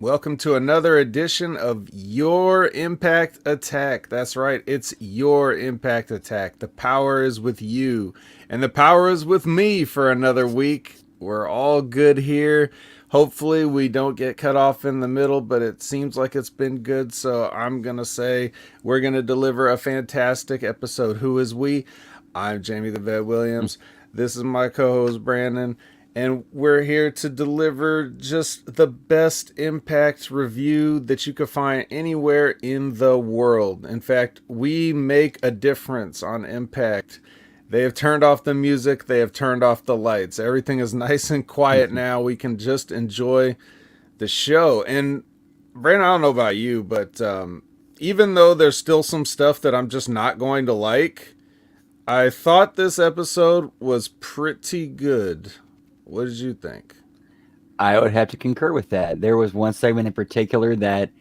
Welcome to another edition of Your Impact Attack. That's right, it's Your Impact Attack. The power is with you, and the power is with me for another week. We're all good here. Hopefully, we don't get cut off in the middle, but it seems like it's been good, so I'm going to say we're going to deliver a fantastic episode. Who is we? I'm Jamie the Vet Williams. This is my co host, Brandon, and we're here to deliver just the best Impact review that you could find anywhere in the world. In fact, we make a difference on Impact. They have turned off the music, they have turned off the lights. Everything is nice and quiet now. We can just enjoy the show. And Brandon, I don't know about you, but even though there's still some stuff that I'm just not going to like, I thought this episode was pretty good. What did you think? I would have to concur with that. There was one segment in particular that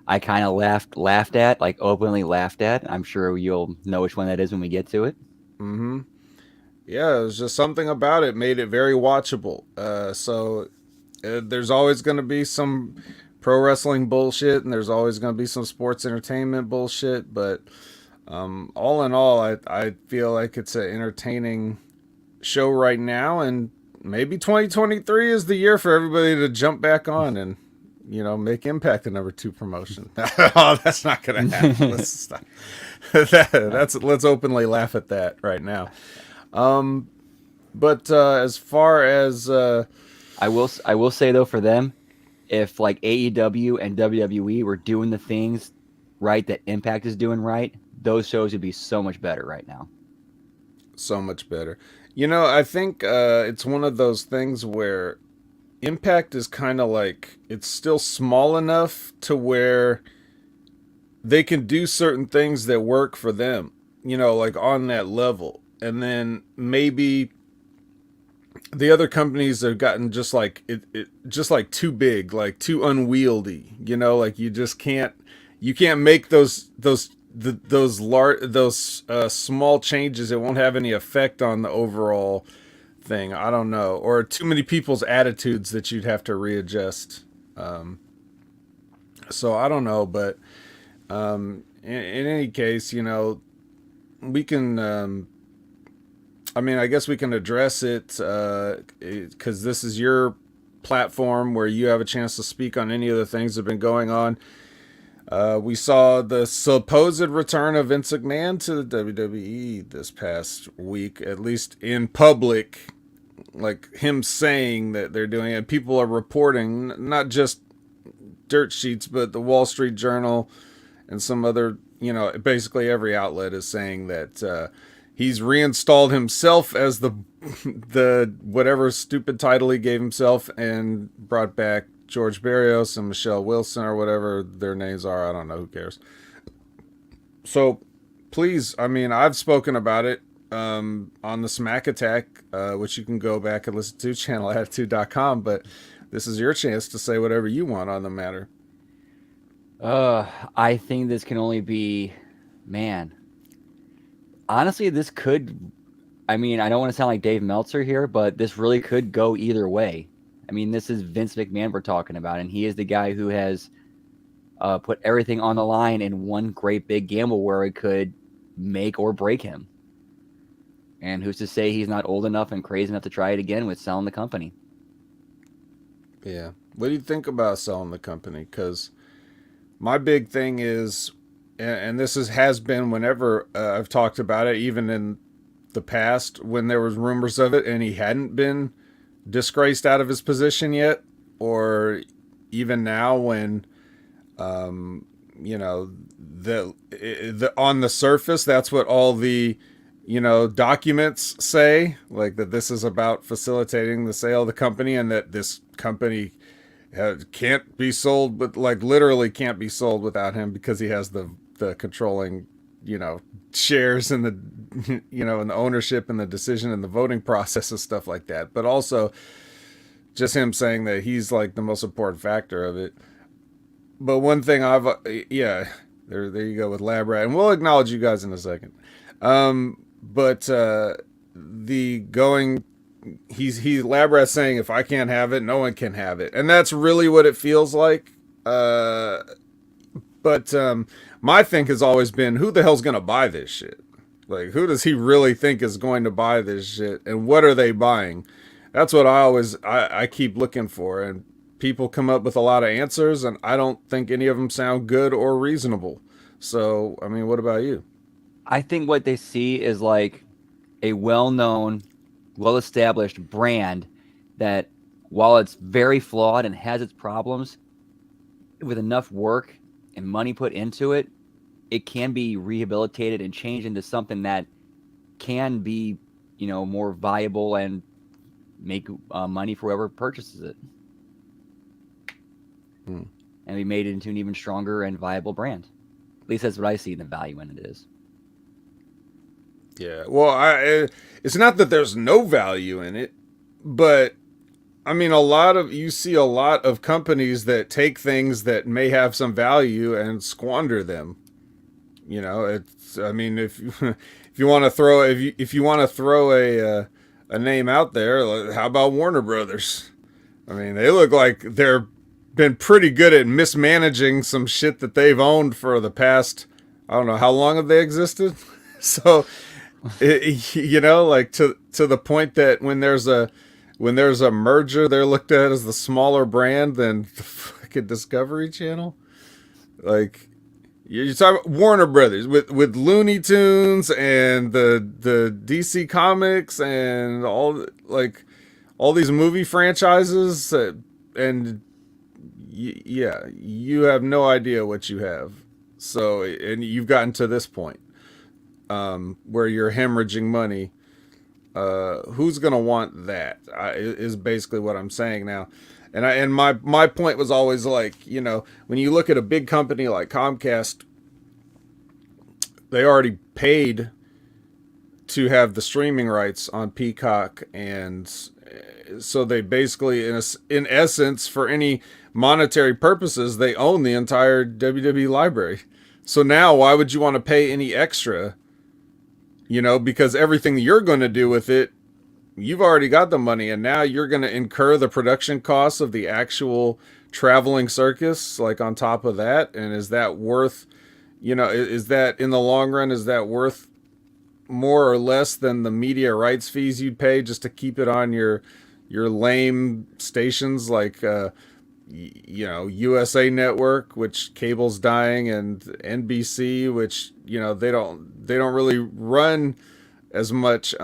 I kind of laughed at, like openly laughed at. I'm sure you'll know which one that is when we get to it. Mm-hmm. Yeah, it was just something about it made it very watchable. There's always going to be some pro wrestling bullshit, and there's always going to be some sports entertainment bullshit. But all in all, I feel like it's an entertaining show right now, and maybe 2023 is the year for everybody to jump back on and make Impact the number 2 promotion. Oh, that's not gonna happen. Let's stop. Let's openly laugh at that right now. But as far as I will say though, for them, if like AEW and WWE were doing the things right that Impact is doing right, those shows would be so much better right now. so much better, I think it's one of those things where Impact is kind of like it's still small enough to where they can do certain things that work for them, like on that level. And then maybe the other companies have gotten just like just like too big, like too unwieldy, like you can't make those small changes. It won't have any effect on the overall thing. I don't know, or too many people's attitudes that you'd have to readjust. So I don't know, but in any case, we can. I guess we can address it because this is your platform where you have a chance to speak on any of the things that have been going on. We saw the supposed return of Vince McMahon to the WWE this past week, at least in public, like him saying that they're doing it. People are reporting, not just dirt sheets, but the Wall Street Journal and some other, basically every outlet is saying that he's reinstalled himself as the whatever stupid title he gave himself and brought back George Barrios and Michelle Wilson or whatever their names are. I don't know. Who cares? So please, I've spoken about it on the Smack Attack, which you can go back and listen to, channelattitude.com. But this is your chance to say whatever you want on the matter. I think this can only be, man. Honestly, this could. I don't want to sound like Dave Meltzer here, but this really could go either way. This is Vince McMahon we're talking about, and he is the guy who has put everything on the line in one great big gamble where it could make or break him. And who's to say he's not old enough and crazy enough to try it again with selling the company? Yeah. What do you think about selling the company? Because my big thing is, and this has been whenever I've talked about it, even in the past when there was rumors of it and he hadn't been disgraced out of his position yet, or even now when the on the surface that's what all the documents say, like that this is about facilitating the sale of the company and that this company can't be sold, but like literally can't be sold without him because he has the controlling shares in the in the ownership and the decision and the voting process and stuff like that. But also just him saying that he's like the most important factor of it. But one thing there you go with Lab Rat, and we'll acknowledge you guys in a second. But the going he's Lab Rat saying if I can't have it, no one can have it, and that's really what it feels like. Uh, but my thing has always been, who the hell's gonna buy this shit? Like, who does he really think is going to buy this shit, and what are they buying? That's what I keep looking for, and people come up with a lot of answers, and I don't think any of them sound good or reasonable. So, I mean, what about you? I think what they see is like a well-known, well-established brand that, while it's very flawed and has its problems, with enough work and money put into it, it can be rehabilitated and changed into something that can be, more viable and make money for whoever purchases it, and be made into an even stronger and viable brand. At least that's what I see the value in it is. Yeah. Well, it's not that there's no value in it, but I mean, you see a lot of companies that take things that may have some value and squander them. I mean, if if you want to throw if you want to throw a name out there, like, how about Warner Brothers? I mean, they look like they're been pretty good at mismanaging some shit that they've owned for the past, I don't know, how long have they existed? So, like to the point that when there's a merger, they're looked at as the smaller brand than the fucking Discovery Channel. Like, you're talking about Warner Brothers with Looney Tunes and the DC Comics and all these movie franchises, and yeah, you have no idea what you have. So, and you've gotten to this point where you're hemorrhaging money. Who's gonna want that? Is basically what I'm saying now. And my point was always like, when you look at a big company like Comcast, they already paid to have the streaming rights on Peacock, and so they basically, in essence, for any monetary purposes, they own the entire WWE library. So now, why would you want to pay any extra? Because everything you're going to do with it, you've already got the money, and now you're going to incur the production costs of the actual traveling circus, like on top of that. And is that worth, is that in the long run, is that worth more or less than the media rights fees you'd pay just to keep it on your lame stations like, USA Network, which cable's dying, and NBC, which, they don't really run as much,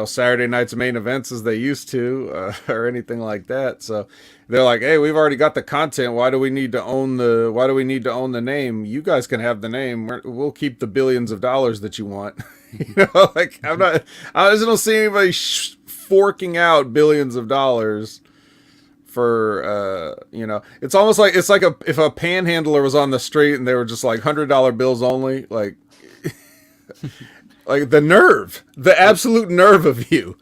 Saturday night's main events as they used to, or anything like that. So they're like, hey, we've already got the content. Why do we need to own the name? You guys can have the name. We'll keep the billions of dollars that you want. Like, I just don't see anybody forking out billions of dollars for, it's almost like, if a panhandler was on the street and they were just like $100 bills only, like, like the absolute nerve of you.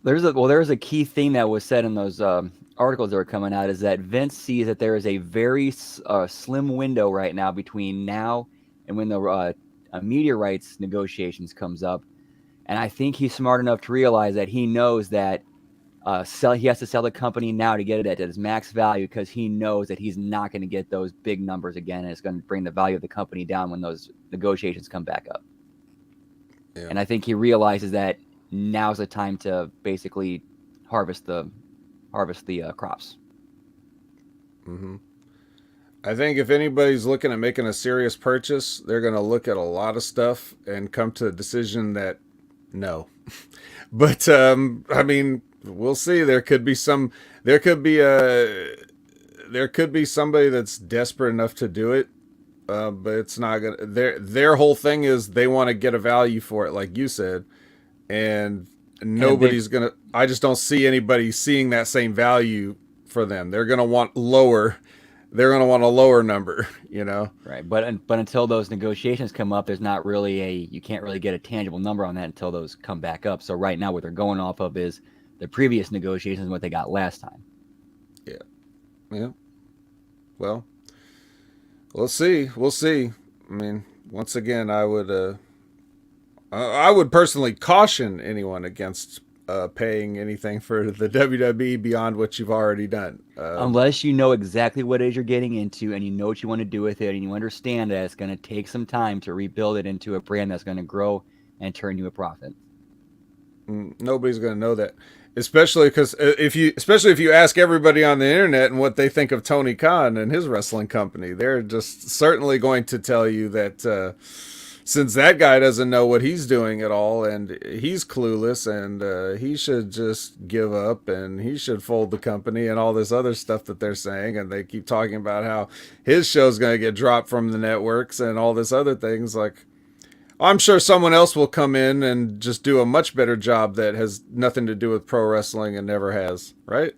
There's a key thing that was said in those articles that were coming out, is that Vince sees that there is a very slim window right now between now and when the media rights negotiations comes up. And I think he's smart enough to realize that he knows that he has to sell the company now to get it at its max value, because he knows that he's not going to get those big numbers again, and it's going to bring the value of the company down when those negotiations come back up. Yeah. And I think he realizes that now's the time to basically harvest the crops. Mm-hmm. I think if anybody's looking at making a serious purchase, they're going to look at a lot of stuff and come to the decision that no. But I mean, we'll see. There could be somebody that's desperate enough to do it, but it's not gonna. Their whole thing is they want to get a value for it, like you said, and nobody's gonna. I just don't see anybody seeing that same value for them. They're gonna want lower. They're gonna want a lower number, Right, but until those negotiations come up, there's not really you can't really get a tangible number on that until those come back up. So right now, what they're going off of is the previous negotiations and what they got last time. Yeah. Well, we'll see. I mean, once again, I would personally caution anyone against paying anything for the WWE beyond what you've already done. Unless you know exactly what it is you're getting into and you know what you want to do with it and you understand that it's going to take some time to rebuild it into a brand that's going to grow and turn you a profit. Nobody's going to know that, especially if you ask everybody on the internet and what they think of Tony Khan and his wrestling company, they're just certainly going to tell you that since that guy doesn't know what he's doing at all and he's clueless and he should just give up and he should fold the company and all this other stuff that they're saying, and they keep talking about how his show's going to get dropped from the networks and all this other things. Like, I'm sure someone else will come in and just do a much better job that has nothing to do with pro wrestling and never has, right?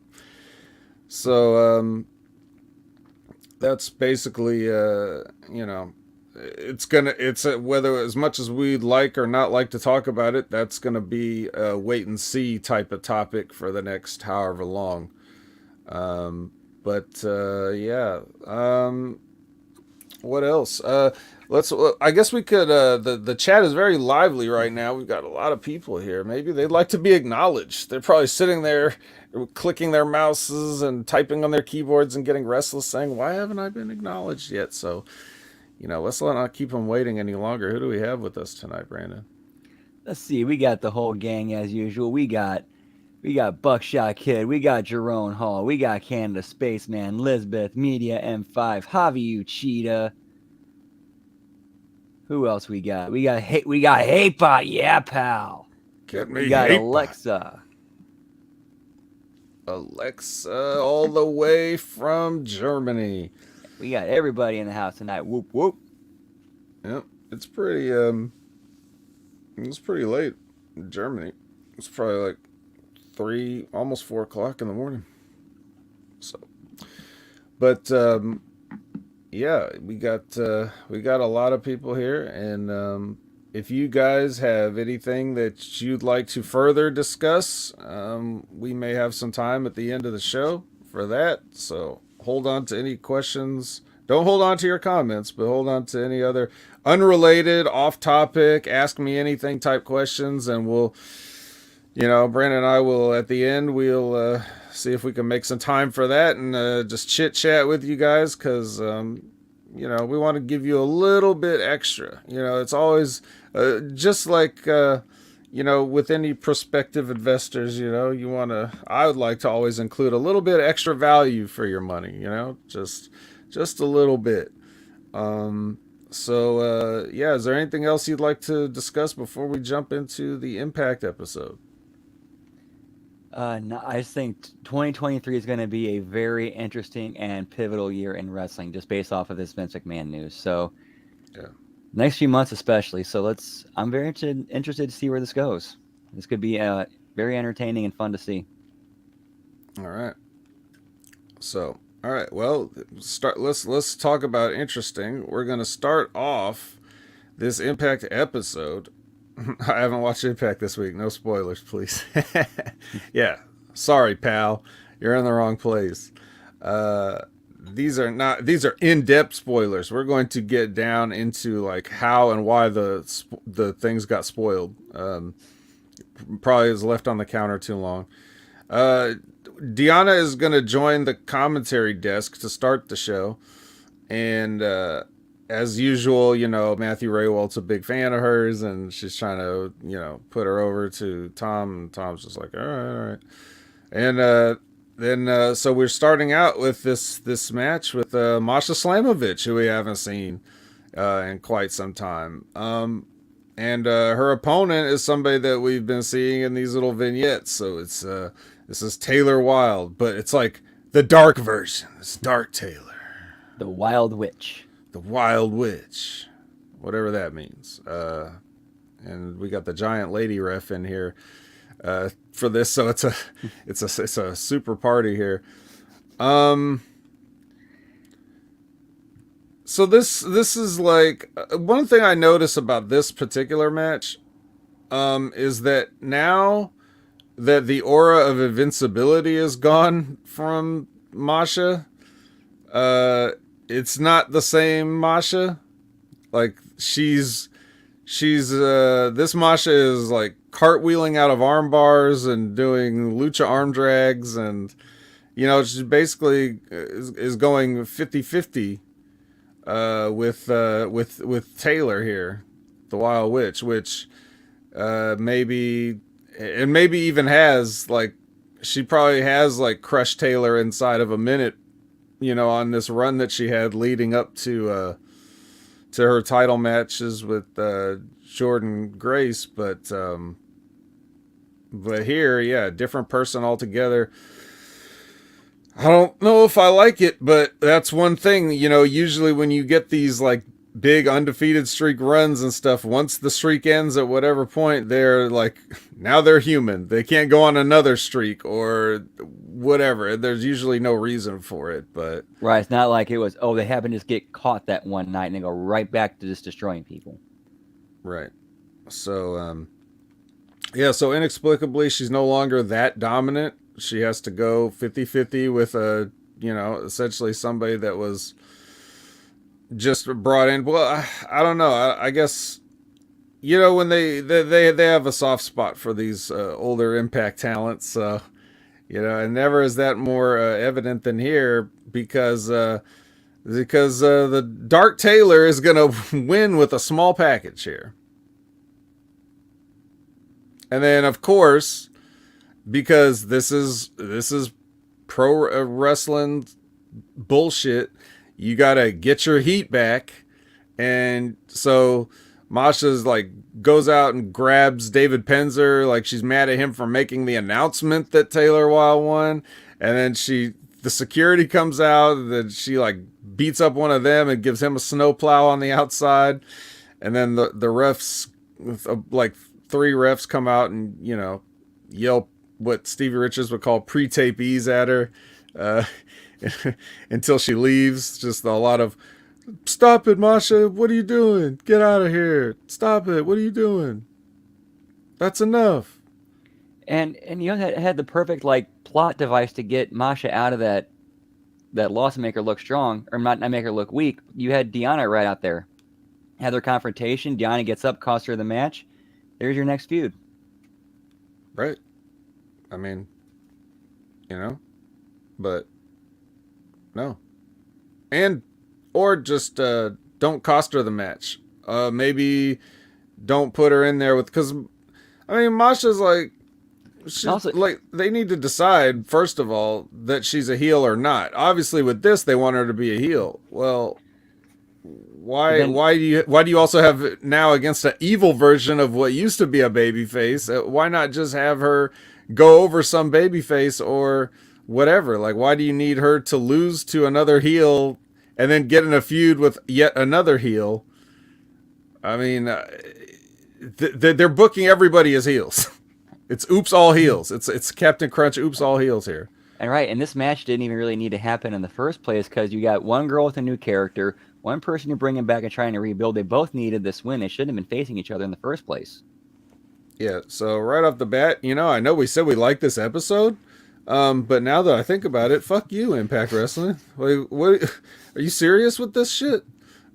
So that's basically whether as much as we'd like or not like to talk about it, that's gonna be a wait and see type of topic for the next however long. What else? I guess we could. The chat is very lively right now. We've got a lot of people here. Maybe they'd like to be acknowledged. They're probably sitting there, clicking their mouses and typing on their keyboards and getting restless, saying, "Why haven't I been acknowledged yet?" So, let's not keep them waiting any longer. Who do we have with us tonight, Brandon? Let's see. We got the whole gang as usual. We got Buckshot Kid. We got Jerome Hall. We got Canada Spaceman, Lisbeth, Media M5, Javi Uchida. Who else we got? We got Hey-Pot. Yeah, pal. Get me. We got Hey-Pot. Alexa, all the way from Germany. We got everybody in the house tonight. Whoop whoop. Yep, it's pretty late in Germany. It's probably like 3, almost 4 o'clock in the morning. So, but yeah, we got a lot of people here, and if you guys have anything that you'd like to further discuss, we may have some time at the end of the show for that. So hold on to any questions. Don't hold on to your comments, but hold on to any other unrelated, off-topic, ask me anything type questions, and we'll, Brandon and I will, at the end, we'll see if we can make some time for that and just chit-chat with you guys, because, we want to give you a little bit extra. It's always just like, with any prospective investors, I would like to always include a little bit extra value for your money, just a little bit. Is there anything else you'd like to discuss before we jump into the Impact episode? No, I just think 2023 is going to be a very interesting and pivotal year in wrestling, just based off of this Vince McMahon news. So, yeah, next few months especially. So I'm very interested to see where this goes. This could be very entertaining and fun to see. All right. So, all right. Well, let's talk about interesting. We're going to start off this Impact episode. I haven't watched Impact this week. No spoilers, please. Yeah. Sorry, pal. You're in the wrong place. These are in-depth spoilers. We're going to get down into like how and why the things got spoiled. Probably was left on the counter too long. Deanna is going to join the commentary desk to start the show. And as usual, Matthew Raywald's a big fan of hers, and she's trying to, put her over to Tom, and Tom's just like, all right. And then so we're starting out with this match with Masha Slamovich, who we haven't seen in quite some time. And her opponent is somebody that we've been seeing in these little vignettes. So this is Taylor Wilde, but it's like the dark version. It's Dark Taylor. The Wild Witch. The Wild Witch, whatever that means. And we got the giant lady ref in here for this, so it's a super party here. So this is like one thing I notice about this particular match is that now that the aura of invincibility is gone from Masha, it's not the same Masha. Like she's this Masha is like cartwheeling out of arm bars and doing lucha arm drags, and she basically is going 50-50 with Taylor here, the Wild Witch, which maybe even has like, she probably has like crushed Taylor inside of a minute, on this run that she had leading up to her title matches with Jordan Grace, but here, yeah, different person altogether. I don't know if I like it, but that's one thing, usually when you get these like big undefeated streak runs and stuff, once the streak ends at whatever point, they're like, now they're human. They can't go on another streak or whatever. There's usually no reason for it, but right, it's not like it was, they happened to just get caught that one night and they go right back to just destroying people. Right. So yeah, so inexplicably she's no longer that dominant. She has to go 50-50 with essentially somebody that was just brought in. Well, I don't know. I guess, when they have a soft spot for these older Impact talents. So, and never is that more evident than here, because the Dark Taylor is going to win with a small package here. And then, of course, because this is pro wrestling bullshit, you gotta get your heat back. And so Masha's like goes out and grabs David Penzer, like she's mad at him for making the announcement that Taylor Wilde won. And then the security comes out, and then she like beats up one of them and gives him a snowplow on the outside. And then the refs, like 3 refs, come out and yell what Stevie Richards would call pre-tape ease at her until she leaves. Just a lot of, stop it, Masha, what are you doing? Get out of here. Stop it, what are you doing? That's enough. And that had the perfect like plot device to get Masha out of that loss and make her look strong, or not make her look weak. You had Deonna right out there. Had their confrontation, Deonna gets up, costs her the match. There's your next feud. Right. I mean, but no. And, or just don't cost her the match. Maybe don't put her in there with, because, I mean, Masha's like, Also, like, they need to decide, first of all, that she's a heel or not. Obviously, with this, they want her to be a heel. Well, why do you also have it now against an evil version of what used to be a babyface? Why not just have her go over some babyface or whatever? Like, why do you need her to lose to another heel and then get in a feud with yet another heel? I mean, they're booking everybody as heels. It's oops all heels. It's Captain Crunch oops all heels here. And this match didn't even really need to happen in the first place, because you got one girl with a new character, one person you're bringing back and trying to rebuild. They both needed this win. They shouldn't have been facing each other in the first place. Yeah, so right off the bat, I know we said we liked this episode, but now that I think about it, fuck you, Impact Wrestling. Like, what? Are you serious with this shit?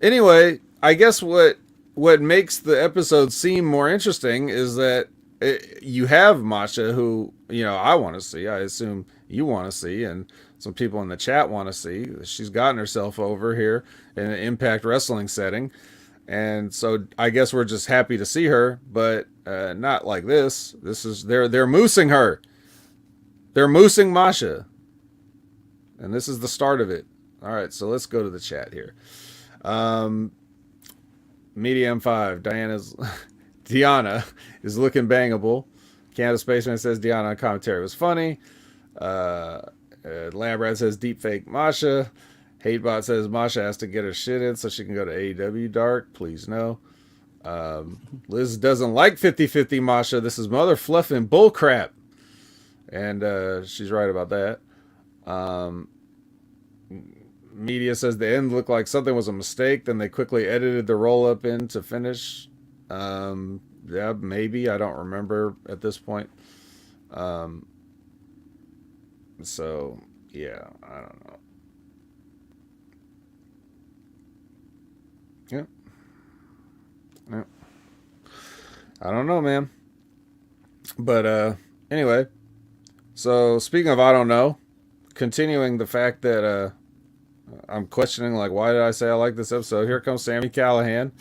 Anyway, I guess what makes the episode seem more interesting is that you have Masha, who I want to see. I assume you want to see, and some people in the chat want to see. She's gotten herself over here in an Impact Wrestling setting, and so I guess we're just happy to see her, but not like this. This is they're moosing her. They're moosing Masha, and this is the start of it. All right, so let's go to the chat here. Media M5, Deonna is looking bangable. Canada Spaceman says Deonna on commentary was funny. Lambrad says deepfake Masha. Hatebot says Masha has to get her shit in so she can go to AEW Dark. Please no. Liz doesn't like 50-50 Masha. This is mother fluffing bullcrap. And she's right about that. Media says the end looked like something was a mistake. Then they quickly edited the roll-up in to finish. Yeah, maybe. I don't remember at this point. So, yeah, I don't know. Yeah. I don't know, man. But anyway, so speaking of I don't know, continuing the fact that I'm questioning like why did I say I like this episode? Here comes Sammy Callahan.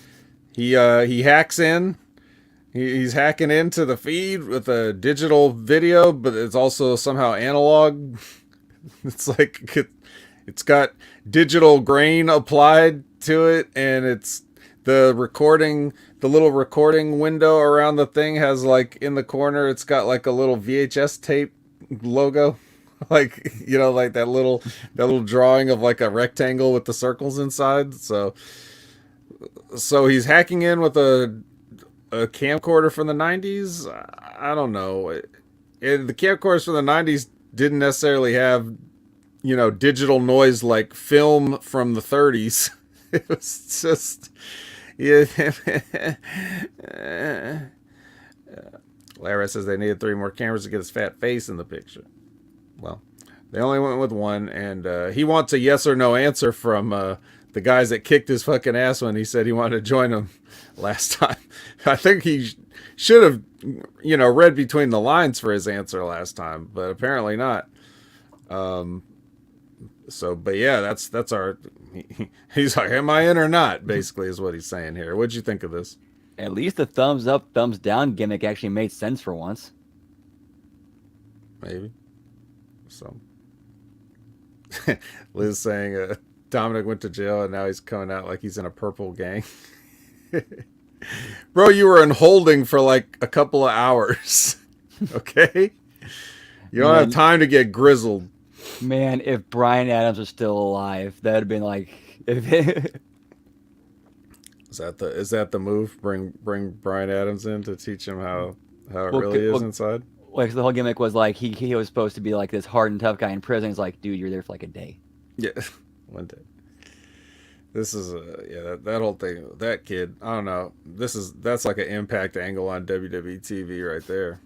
He hacks in. He's hacking into the feed with a digital video, but it's also somehow analog. It's like it's got digital grain applied to it, and it's the recording, the little recording window around the thing has like in the corner, it's got like a little VHS tape logo, like like that little drawing of like a rectangle with the circles inside. So he's hacking in with a camcorder from the 90s. I don't know. The camcorders from the 90s didn't necessarily have digital noise like film from the 30s. It was just yeah. Lara says they needed 3 more cameras to get his fat face in the picture. Well, they only went with one, and he wants a yes or no answer from the guys that kicked his fucking ass when he said he wanted to join them last time. I think he should have read between the lines for his answer last time, but apparently not. But yeah, that's our. He's like, am I in or not? Basically, is what he's saying here. What'd you think of this? At least the thumbs up, thumbs down gimmick actually made sense for once. Maybe. So, Liz saying Dominic went to jail and now he's coming out like he's in a purple gang. Bro, you were in holding for like a couple of hours. Okay? You don't have time to get grizzled. Man, if Bryan Adams was still alive, that would have been like. Is that the move? Bring Bryan Adams in to teach him how it really is inside. Like the whole gimmick was like he was supposed to be like this hard and tough guy in prison. He's like, dude, you're there for like a day. Yeah, one day. This is that whole thing. That kid, I don't know. That's like an Impact angle on WWE TV right there.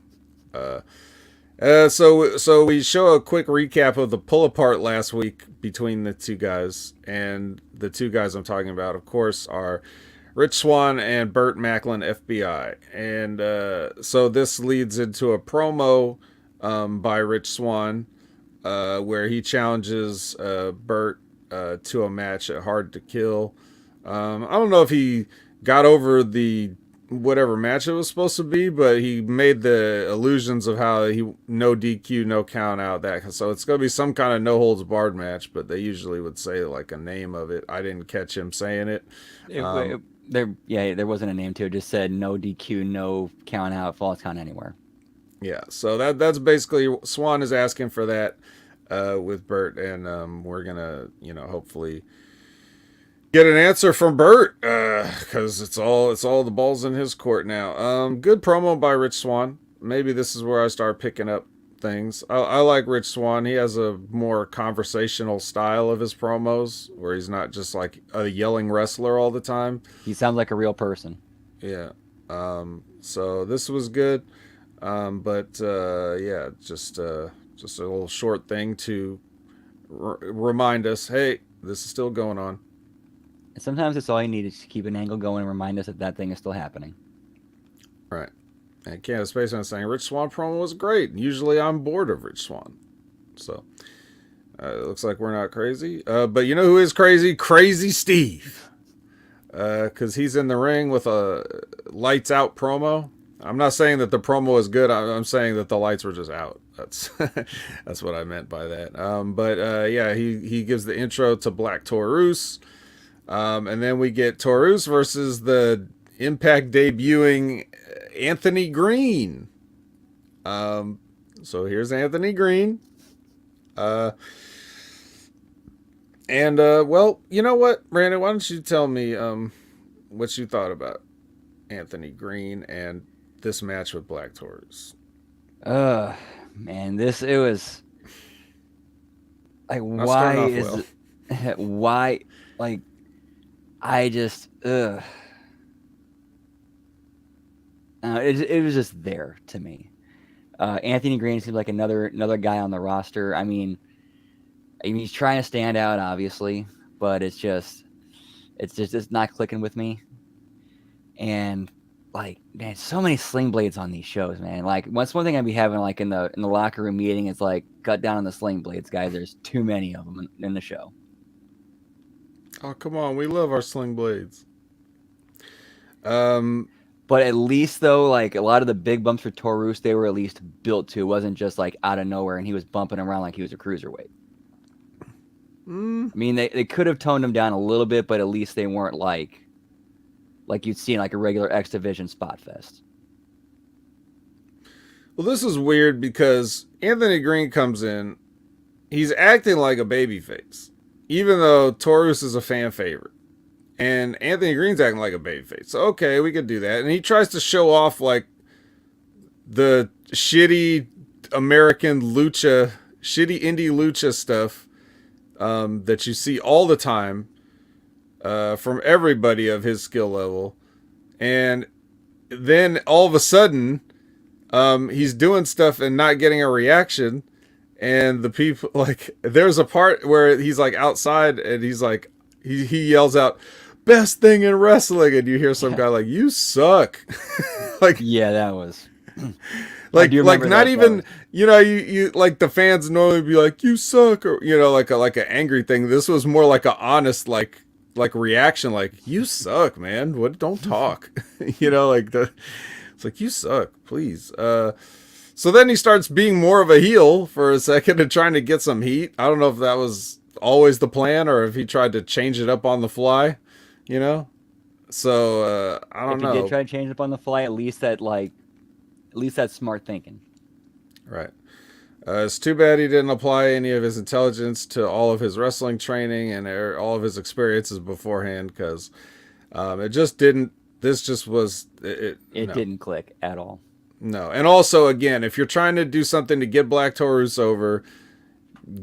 So we show a quick recap of the pull apart last week between the two guys, and the two guys I'm talking about, of course, are Rich Swann and Burt Macklin, FBI. And so this leads into a promo by Rich Swann where he challenges Burt to a match at Hard to Kill. I don't know if he got over the whatever match it was supposed to be, but he made the illusions of how he no DQ, no count out, that. So it's going to be some kind of no holds barred match, but they usually would say like a name of it. I didn't catch him saying it. There wasn't a name to it. Just said no DQ, no count out, false count anywhere. Yeah, so that's basically Swann is asking for that with Burt, and we're gonna hopefully get an answer from Burt because it's all the balls in his court now. Good promo by Rich Swann. Maybe this is where I start picking up things. I like Rich Swann. He has a more conversational style of his promos where he's not just like a yelling wrestler all the time. He sounds like a real person. Yeah. So this was good. Yeah, just a little short thing to remind us, hey, this is still going on. And sometimes it's all you need is to keep an angle going and remind us that thing is still happening. Right. And Candace Spaceman saying Rich Swann promo was great. Usually I'm bored of Rich Swann. So it looks like we're not crazy. But you know who is crazy? Crazy Steve. Because he's in the ring with a lights out promo. I'm not saying that the promo is good. I'm saying that the lights were just out. That's that's what I meant by that. Yeah, he gives the intro to Black Taurus. And then we get Taurus versus the Impact debuting Anthony Green. So here's Anthony Green. Well, you know what, Brandon? Why don't you tell me what you thought about Anthony Green and this match with Black Taurus? Man, it was like, why is it, why, like, I just it was just there to me. Anthony Green seems like another guy on the roster. I mean he's trying to stand out, obviously, but it's not clicking with me. And like, man, so many sling blades on these shows, man. Like, what's one thing I'd be having like in the locker room meeting is like, cut down on the sling blades, guys. There's too many of them in the show. Oh, come on. We love our sling blades. Um, But at least though, like a lot of the big bumps for Taurus, they were at least built to. It wasn't just like out of nowhere and he was bumping around like he was a cruiserweight. mm, I mean, they could have toned him down a little bit, but at least they weren't like you'd see in like a regular X Division spot fest. well, this is weird because Anthony Green comes in. He's acting like a babyface, even though Taurus is a fan favorite. And Anthony Green's acting like a babyface. So, okay, we could do that. And he tries to show off like the shitty American lucha, shitty indie lucha stuff that you see all the time from everybody of his skill level. And then all of a sudden, he's doing stuff and not getting a reaction. And the people, like, there's a part where he's like outside and he's like, he yells out, "Best thing in wrestling," and you hear some guy like, "You suck." Like, Yeah, that was like not even, was. you like the fans normally be like, "You suck," or like an angry thing. This was more like a honest like reaction, like, "You suck, man. What? Don't talk." It's like, "You suck, please." So then he starts being more of a heel for a second and trying to get some heat. I don't know if that was always the plan or if he tried to change it up on the fly, So I don't know. If he did try to change it up on the fly, at least that's smart thinking. Right. It's too bad he didn't apply any of his intelligence to all of his wrestling training and all of his experiences beforehand, because it just didn't. This just was it. It No. didn't click at all. No. And also, again, if you're trying to do something to get Black Taurus over,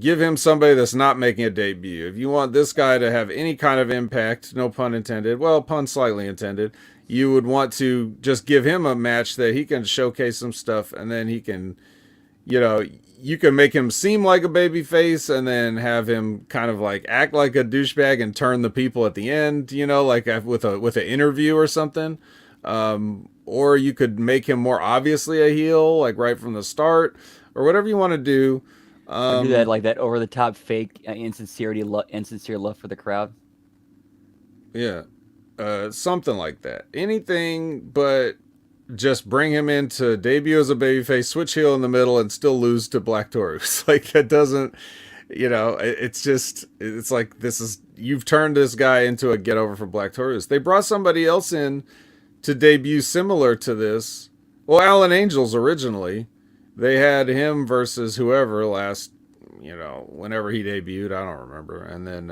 give him somebody that's not making a debut. If you want this guy to have any kind of impact, no pun intended, well, pun slightly intended, you would want to just give him a match that he can showcase some stuff, and then he can, you can make him seem like a baby face and then have him kind of like act like a douchebag and turn the people at the end, like with an interview or something. Or you could make him more obviously a heel, like right from the start, or whatever you want to do. Or do that like that over the top fake insincere love for the crowd. Yeah. Something like that. Anything but just bring him in to debut as a babyface, switch heel in the middle, and still lose to Black Taurus. Like, that doesn't, it's like, you've turned this guy into a get over for Black Taurus. They brought somebody else in to debut similar to this. Well, Alan Angels originally. They had him versus whoever last, whenever he debuted. I don't remember. And then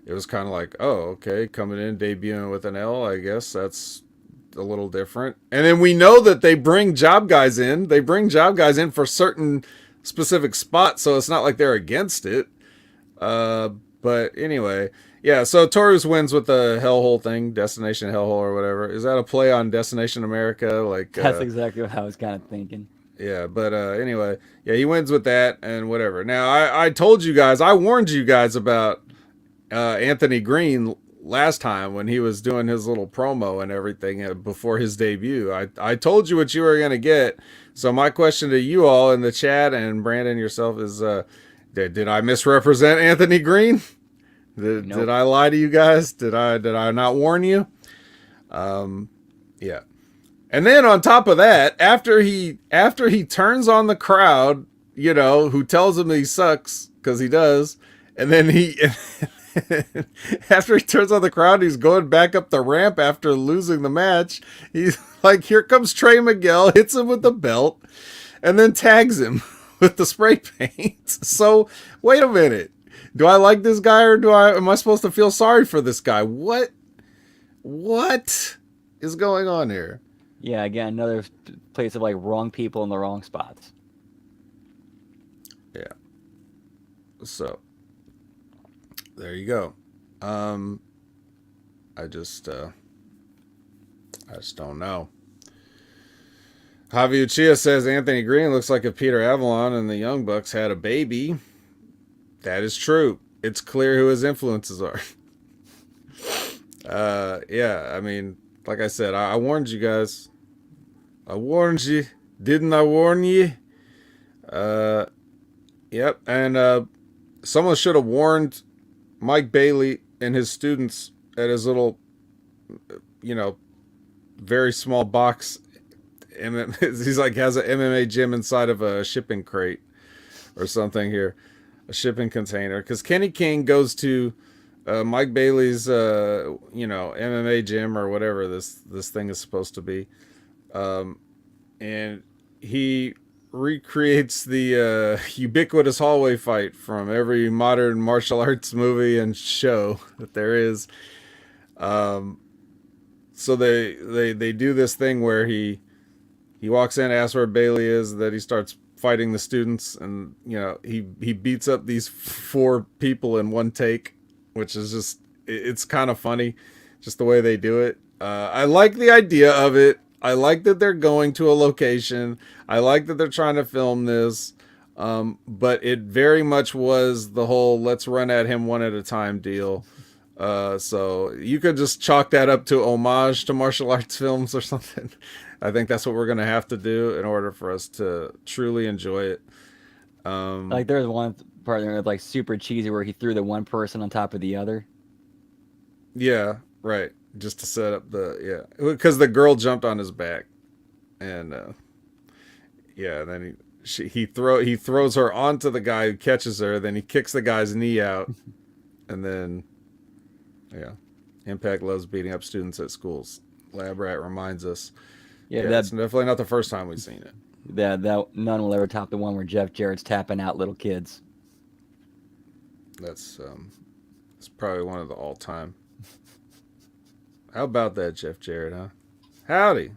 it was kind of like, oh, okay, coming in, debuting with an L. I guess that's a little different. And then we know that they bring job guys in. They bring job guys in for certain specific spots, so it's not like they're against it. But anyway, yeah, so Taurus wins with the Hellhole thing, Destination Hellhole or whatever. Is that a play on Destination America? Like, That's exactly what I was kind of thinking. Yeah, but anyway, yeah, he wins with that and whatever. Now, I told you guys, I warned you guys about Anthony Green last time when he was doing his little promo and everything before his debut. I told you what you were going to get. So my question to you all in the chat and Brandon yourself is, did I misrepresent Anthony Green? Nope. Did I lie to you guys? Did I not warn you? Yeah. And then on top of that, after he turns on the crowd, who tells him he sucks, because he does, and then after he turns on the crowd, he's going back up the ramp after losing the match. He's like, here comes Trey Miguel, hits him with the belt, and then tags him with the spray paint. So, wait a minute. Do I like this guy, or am I supposed to feel sorry for this guy? What is going on here? Yeah, again, another place of like wrong people in the wrong spots. Yeah. So there you go. I just don't know. Javi Uchia says Anthony Green looks like if Peter Avalon and the Young Bucks had a baby. That is true. It's clear who his influences are. Yeah, I mean, like I said, I warned you guys. I warned you. Didn't I warn you? Uh, yep. And someone should have warned Mike Bailey and his students at his little, you know, very small box. He's like has an MMA gym inside of a shipping crate or something here, a shipping container. Because Kenny King goes to Mike Bailey's, MMA gym or whatever this thing is supposed to be, and he recreates the ubiquitous hallway fight from every modern martial arts movie and show that there is. So they do this thing where he walks in, asks where Bailey is, that he starts fighting the students, and he beats up these four people in one take, which is just it's kind of funny, just the way they do it. I like the idea of it. I like that they're going to a location. I like that they're trying to film this. But it very much was the whole let's run at him one at a time deal. So you could just chalk that up to homage to martial arts films or something. I think that's what we're going to have to do in order for us to truly enjoy it. Like there's one part there that's like super cheesy where he threw the one person on top of the other. Yeah, right. Just to set up because the girl jumped on his back, and then he throws her onto the guy who catches her. Then he kicks the guy's knee out, and then Impact loves beating up students at schools. Lab Rat reminds us. Yeah, that's definitely not the first time we've seen it. That none will ever top the one where Jeff Jarrett's tapping out little kids. It's probably one of the all-time. How about that, Jeff Jarrett, huh? Howdy.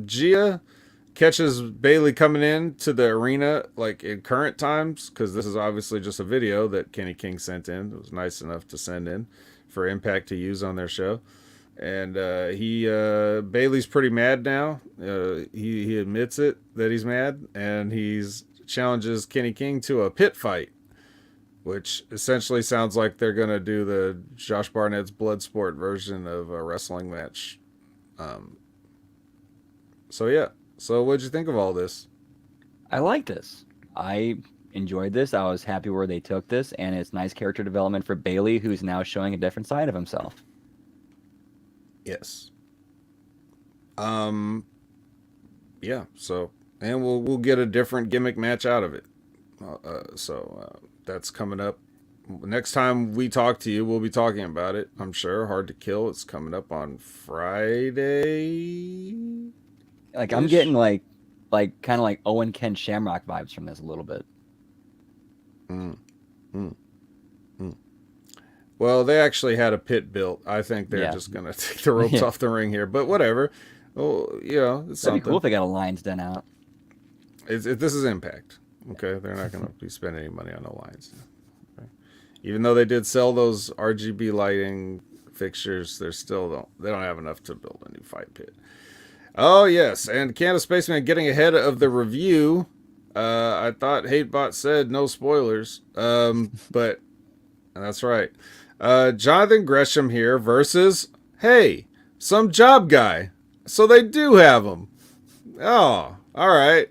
Gia catches Bailey coming in to the arena like in current times, because this is obviously just a video that Kenny King sent in. It was nice enough to send in for Impact to use on their show. And Bailey's pretty mad now. He admits it that he's mad, and he's challenges Kenny King to a pit fight, which essentially sounds like they're going to do the Josh Barnett's Bloodsport version of a wrestling match. So what'd you think of all this? I like this. I enjoyed this. I was happy where they took this, and it's nice character development for Bailey, who's now showing a different side of himself. Yes. Yeah. So, and we'll get a different gimmick match out of it. That's coming up. Next time we talk to you, we'll be talking about it. I'm sure. Hard to Kill. It's coming up on Friday. Like I'm getting like kind of like Owen Ken Shamrock vibes from this a little bit. Well, they actually had a pit built. I think they're just gonna take the ropes off the ring here, but whatever. Well, it's That'd be cool if they got a lines done out. This is Impact. Okay, they're not gonna be spending any money on the lines. Okay. Even though they did sell those RGB lighting fixtures, they don't have enough to build a new fight pit. Oh yes, and Canada Spaceman getting ahead of the review. I thought HateBot said no spoilers, but that's right. Jonathan Gresham here versus some job guy. So they do have him. Oh, all right.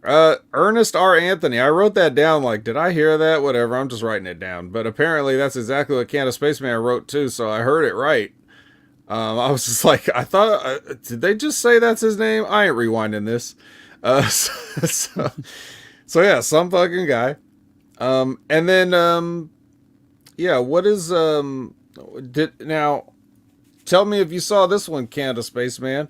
Ernest R. Anthony. I wrote that down. Like, did I hear that? Whatever. I'm just writing it down. But apparently that's exactly what Canada Spaceman wrote too. So I heard it right. I was just like, I thought, did they just say that's his name? I ain't rewinding this. So yeah, some fucking guy. And then, what is, now, tell me if you saw this one, Canada Spaceman.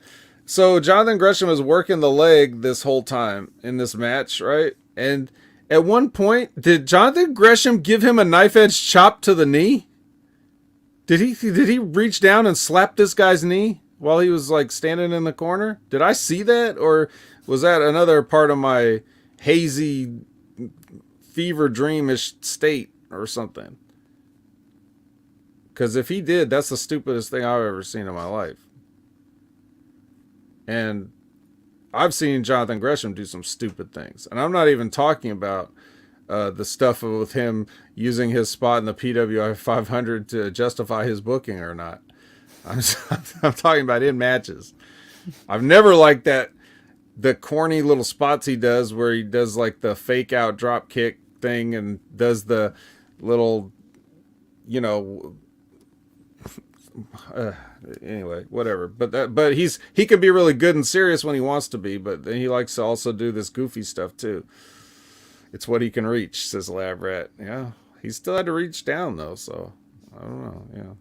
So Jonathan Gresham is working the leg this whole time in this match, right? And at one point, did Jonathan Gresham give him a knife edge chop to the knee? Did he reach down and slap this guy's knee while he was like standing in the corner? Did I see that, or was that another part of my hazy fever dreamish state or something? Because if he did, that's the stupidest thing I've ever seen in my life. And I've seen Jonathan Gresham do some stupid things. And I'm not even talking about the stuff with him using his spot in the PWI 500 to justify his booking or not. I'm I'm talking about in matches. I've never liked that the corny little spots he does where he does like the fake out drop kick thing and does the little, you know, anyway, whatever. But he can be really good and serious when he wants to be, but then he likes to also do this goofy stuff too. It's what he can reach, says Lab Rat. Yeah, he still had to reach down though, so I don't know. Yeah.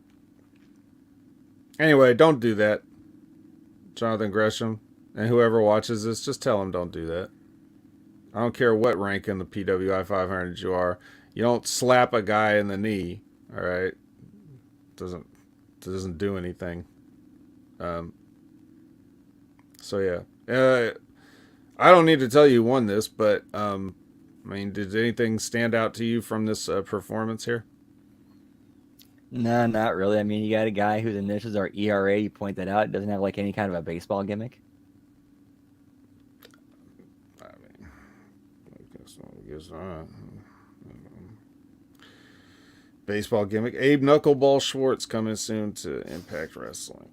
Anyway, don't do that, Jonathan Gresham, and whoever watches this, just tell him don't do that. I don't care what rank in the PWI 500 you are. You don't slap a guy in the knee. All right, doesn't do anything. So yeah, I don't need to tell you who won this, but I mean, did anything stand out to you from this performance here? No, not really. I mean, you got a guy whose initials are ERA. You point that out. It doesn't have like any kind of a baseball gimmick. I mean, I guess not. Baseball gimmick. Abe Knuckleball Schwartz coming soon to Impact Wrestling.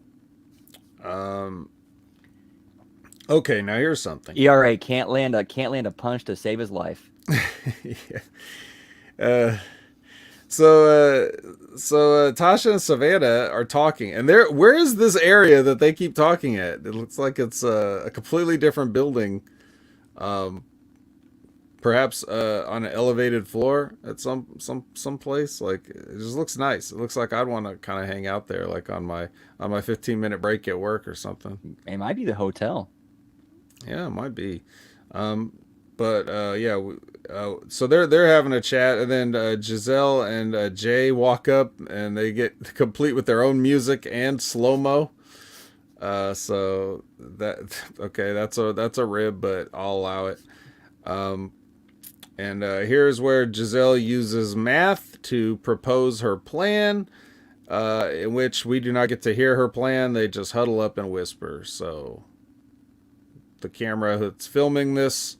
Okay, now here's something. ERA can't land a punch to save his life. Yeah. So Tasha and Savannah are talking, and where is this area that they keep talking at? It looks like it's a completely different building, perhaps on an elevated floor at some place. Like it just looks nice. It looks like I'd want to kind of hang out there, like on my 15-minute break at work or something. It might be the hotel. Yeah, it might be. But yeah, so they're having a chat, and then Giselle and Jay walk up, and they get complete with their own music and slow mo. So that's a rib, but I'll allow it. And here's where Giselle uses math to propose her plan, in which we do not get to hear her plan. They just huddle up and whisper. So the camera that's filming this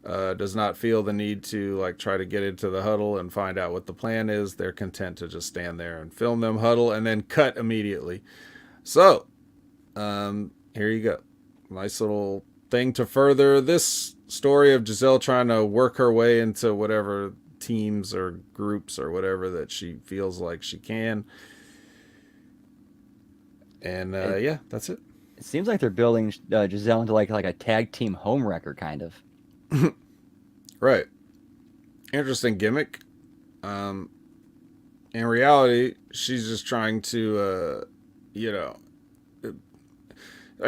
does not feel the need to like try to get into the huddle and find out what the plan is. They're content to just stand there and film them huddle and then cut immediately. So here you go. Nice little thing to further this story of Giselle trying to work her way into whatever teams or groups or whatever that she feels like she can. And yeah, that's it. It seems like they're building Giselle into like a tag team home wrecker kind of. Right. Interesting gimmick. In reality, she's just trying to,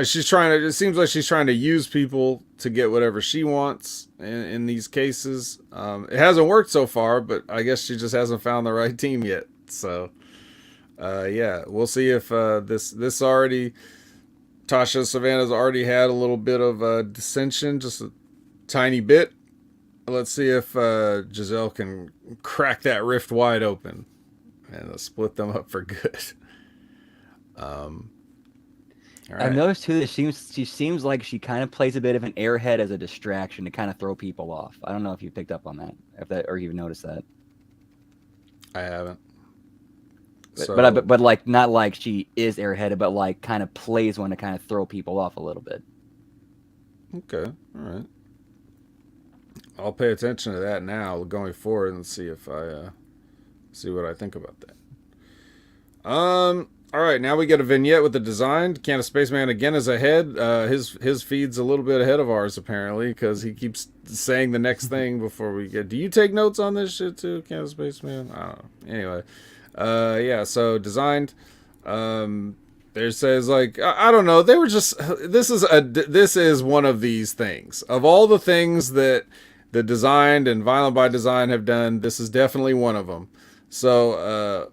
she's trying to. It seems like she's trying to use people to get whatever she wants in these cases. It hasn't worked so far, but I guess she just hasn't found the right team yet. So, yeah, we'll see if this already. Tasha Savannah's already had a little bit of dissension, just a tiny bit. Let's see if Giselle can crack that rift wide open and split them up for good. All right. I've noticed too that she seems like she kind of plays a bit of an airhead as a distraction to kind of throw people off. I don't know if you picked up on that, or you've noticed that. I haven't. But like not like she is airheaded, but like kind of plays one to kind of throw people off a little bit. Okay, all right. I'll pay attention to that now going forward and see if I see what I think about that. All right, now we get a vignette with the design. Canada Spaceman again is ahead. His feed's a little bit ahead of ours apparently because he keeps saying the next thing before we get. Do you take notes on this shit too, Canada Spaceman? I don't know. Anyway, yeah. So designed. There says like I don't know. They were just this is one of these things of all the things that the Designed and Violent by Design have done. This is definitely one of them. So.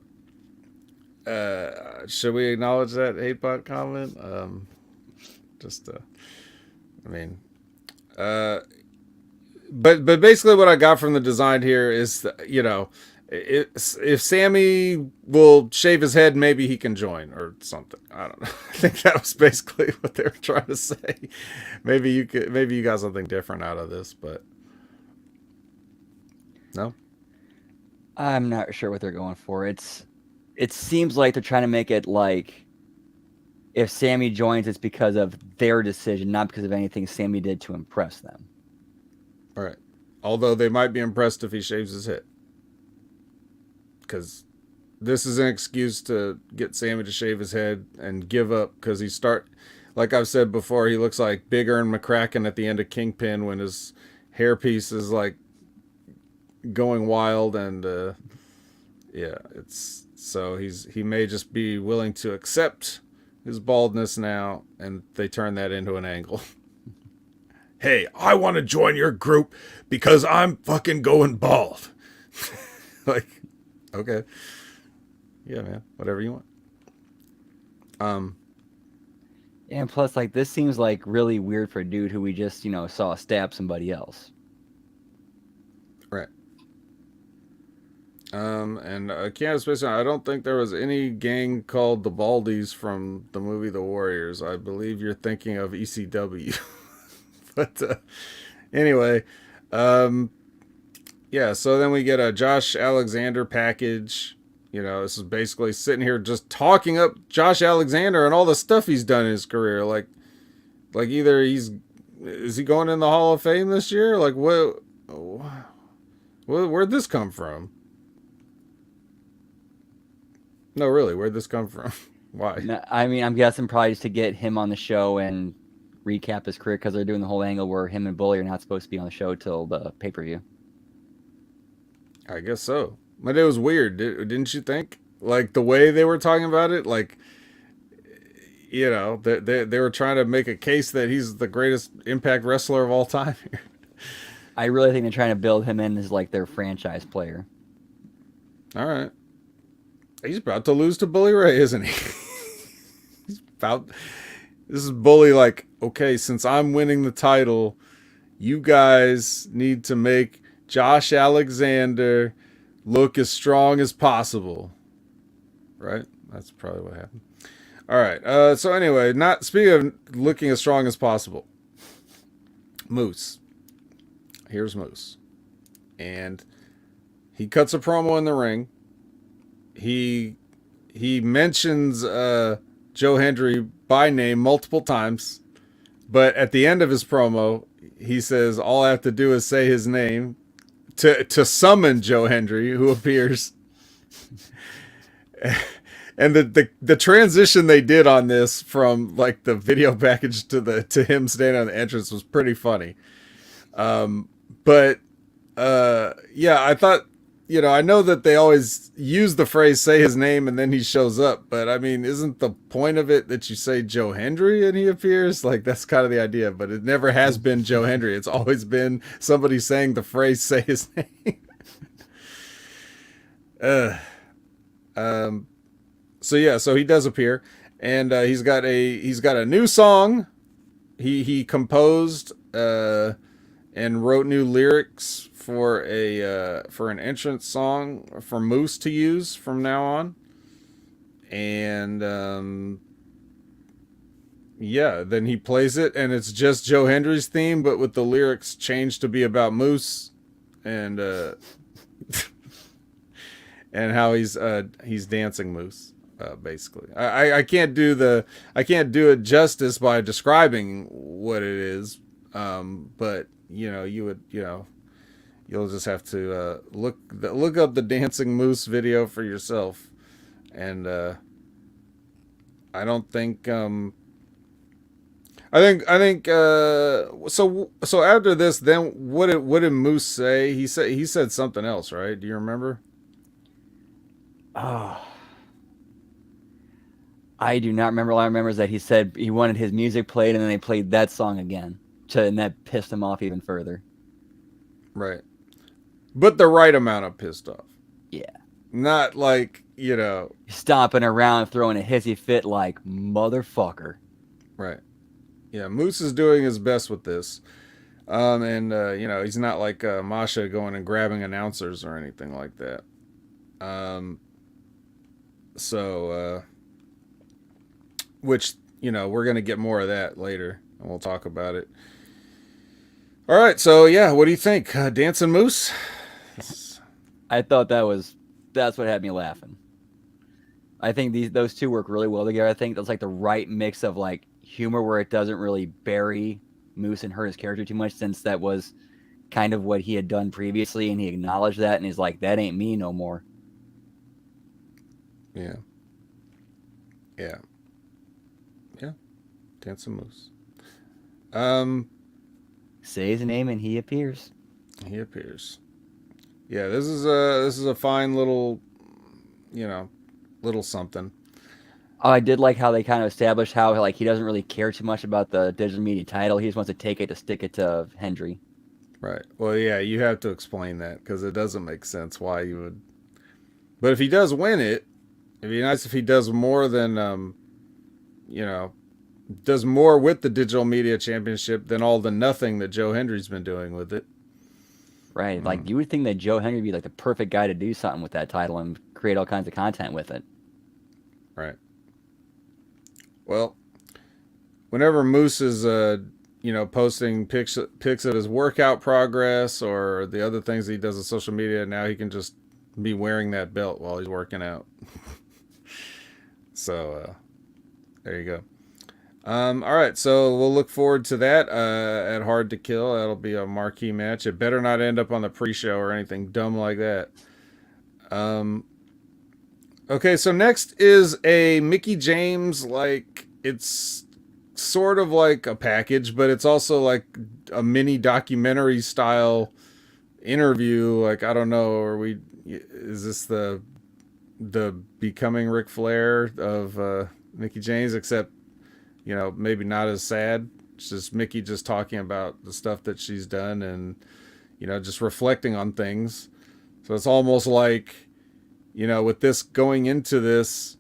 Should we acknowledge that hatebot comment? But basically what I got from the design here is, if Sammy will shave his head, maybe he can join or something. I don't know. I think that was basically what they were trying to say. Maybe you got something different out of this, but No. I'm not sure what they're going for. It seems like they're trying to make it like if Sammy joins, it's because of their decision, not because of anything Sammy did to impress them. All right. Although they might be impressed if he shaves his head, because this is an excuse to get Sammy to shave his head and give up, because like I've said before, he looks like Big Ern McCracken at the end of Kingpin when his hairpiece is like going wild, and yeah, it's so he may just be willing to accept his baldness now, and they turn that into an angle. Hey, I want to join your group because I'm fucking going bald. Like, okay. Yeah, man. Whatever you want. And plus, like, this seems like really weird for a dude who we just, saw stab somebody else. Right. And Candace Space, I don't think there was any gang called the Baldies from the movie The Warriors. I believe you're thinking of ECW. But anyway, yeah, so then we get a Josh Alexander package. This is basically sitting here just talking up Josh Alexander and all the stuff he's done in his career. Like either is he going in the Hall of Fame this year? Like where'd this come from? No, really, where'd this come from? Why? No, I mean, I'm guessing probably just to get him on the show and recap his career, because they're doing the whole angle where him and Bully are not supposed to be on the show till the pay-per-view. I guess so. But it was weird, didn't you think? Like, the way they were talking about it, like, they were trying to make a case that he's the greatest Impact wrestler of all time. I really think they're trying to build him in as, like, their franchise player. All right. He's about to lose to Bully Ray, isn't he? This is Bully like, okay, since I'm winning the title, you guys need to make Josh Alexander look as strong as possible. Right? That's probably what happened. All right. So anyway, speaking of looking as strong as possible, Moose. Here's Moose. And he cuts a promo in the ring. He mentions Joe Hendry by name multiple times, but at the end of his promo, he says all I have to do is say his name to summon Joe Hendry, who appears. And the transition they did on this from like the video package to him standing on the entrance was pretty funny. But yeah, I thought, I know that they always use the phrase say his name and then he shows up, but I mean, isn't the point of it that you say Joe Hendry and he appears? Like, that's kind of the idea, but it never has been Joe Hendry. It's always been somebody saying the phrase say his name. So he does appear, and he's got a new song. He composed and wrote new lyrics for an entrance song for Moose to use from now on. And yeah, then he plays it, and it's just Joe Hendry's theme, but with the lyrics changed to be about Moose and and how he's dancing Moose. Basically, I can't do it justice by describing what it is, but you'll just have to look up the Dancing Moose video for yourself, and I don't think I think so after this, then what did Moose say? He said something else, right? Do you remember? Oh, I do not remember. All I remember is that he said he wanted his music played, and then they played that song again, and that pissed him off even further. Right. But the right amount of pissed off. Yeah. Not like, stomping around, throwing a hissy fit like, motherfucker. Right. Yeah, Moose is doing his best with this. And he's not like Masha going and grabbing announcers or anything like that. Which, we're going to get more of that later, and we'll talk about it. All right, so yeah, what do you think? Dancing Moose? I thought that's what had me laughing. I think those two work really well together. I think that's like the right mix of like humor where it doesn't really bury Moose and hurt his character too much, since that was kind of what he had done previously, and he acknowledged that, and he's like, "That ain't me no more." Yeah. Yeah. Yeah. Dance and Moose. Say his name, and he appears. He appears. Yeah, this is a fine little, little something. Oh, I did like how they kind of established how like he doesn't really care too much about the digital media title. He just wants to take it to stick it to Hendry. Right. Well, yeah, you have to explain that because it doesn't make sense why you would. But if he does win it, it'd be nice if he does more than, you know, does more with the digital media championship than all the nothing that Joe Hendry's been doing with it. Right. Like you would think that Joe Hendry would be like the perfect guy to do something with that title and create all kinds of content with it. Right. Well, whenever Moose is, posting pics of his workout progress or the other things he does on social media, now he can just be wearing that belt while he's working out. So, there you go. All right, so we'll look forward to that at Hard to Kill. That'll be a marquee match. It better not end up on the pre-show or anything dumb like that. Okay, so next is a Mickie James, like, it's sort of like a package, but it's also like a mini documentary style interview. Like, I don't know, is this the becoming Ric Flair of Mickie James, except maybe not as sad. It's just Mickie just talking about the stuff that she's done and, just reflecting on things. So it's almost like, with this going into this,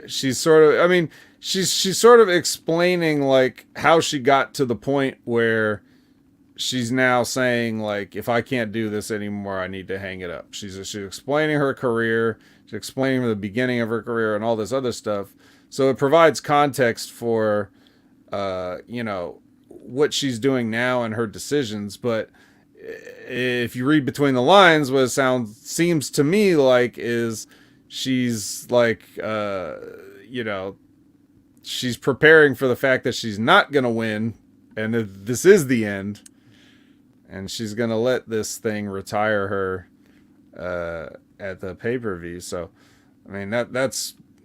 she's sort of, she's sort of explaining like how she got to the point where she's now saying like, if I can't do this anymore, I need to hang it up. She's explaining her career. She's explaining the beginning of her career and all this other stuff. So it provides context for, what she's doing now and her decisions. But if you read between the lines, what it seems to me like is she's like, she's preparing for the fact that she's not going to win and that this is the end. And she's going to let this thing retire her at the pay-per-view. So,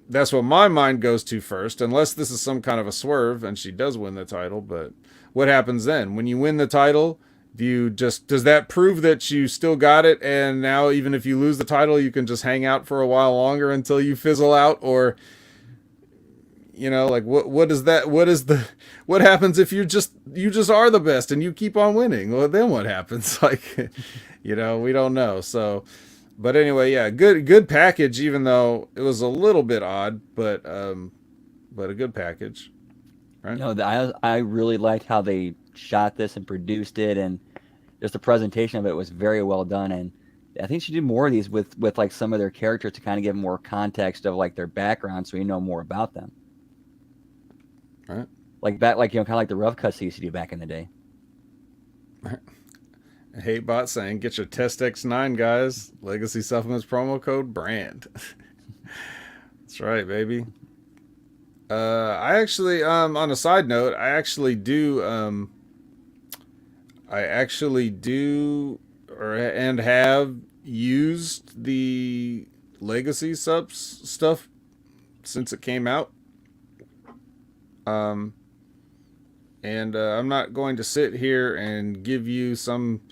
that's what my mind goes to first, unless this is some kind of a swerve and she does win the title. But what happens then? When you win the title, does that prove that you still got it, and now even if you lose the title, you can just hang out for a while longer until you fizzle out? Or, like what happens if you just are the best and you keep on winning? Well, then what happens? Like, we don't know. So, but anyway, yeah, good package, even though it was a little bit odd, but a good package, right? I really liked how they shot this and produced it, and just the presentation of it was very well done. And I think she did more of these with like some of their characters to kind of give more context of like their background, so you know more about them. Right. Like kind of like the rough cuts they used to do back in the day. Hatebot saying, get your Test X9, guys. Legacy Supplements promo code BRAND. That's right, baby. I actually, on a side note, I actually do and have used the Legacy Subs stuff since it came out. And I'm not going to sit here and give you some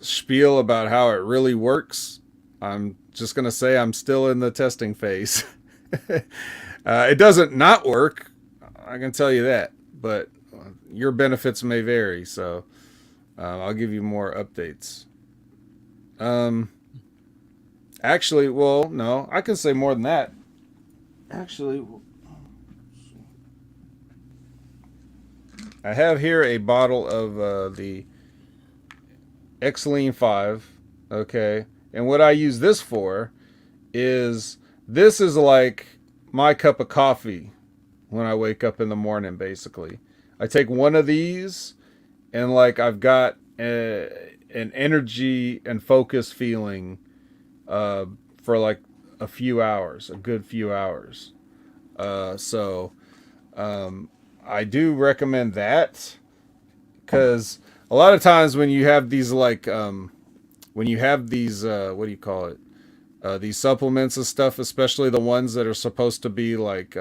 spiel about how it really works. I'm just going to say I'm still in the testing phase. It doesn't not work, I can tell you that, but your benefits may vary, so I'll give you more updates. Actually, well, no, I can say more than that. Actually, I have here a bottle of the Xlean 5, okay? And what I use this for is, this is like my cup of coffee when I wake up in the morning, basically. I take one of these, and like I've got an energy and focus feeling for like a few hours, a good few hours. So I do recommend that because a lot of times when you have these when you have these what do you call it? These supplements and stuff, especially the ones that are supposed to be like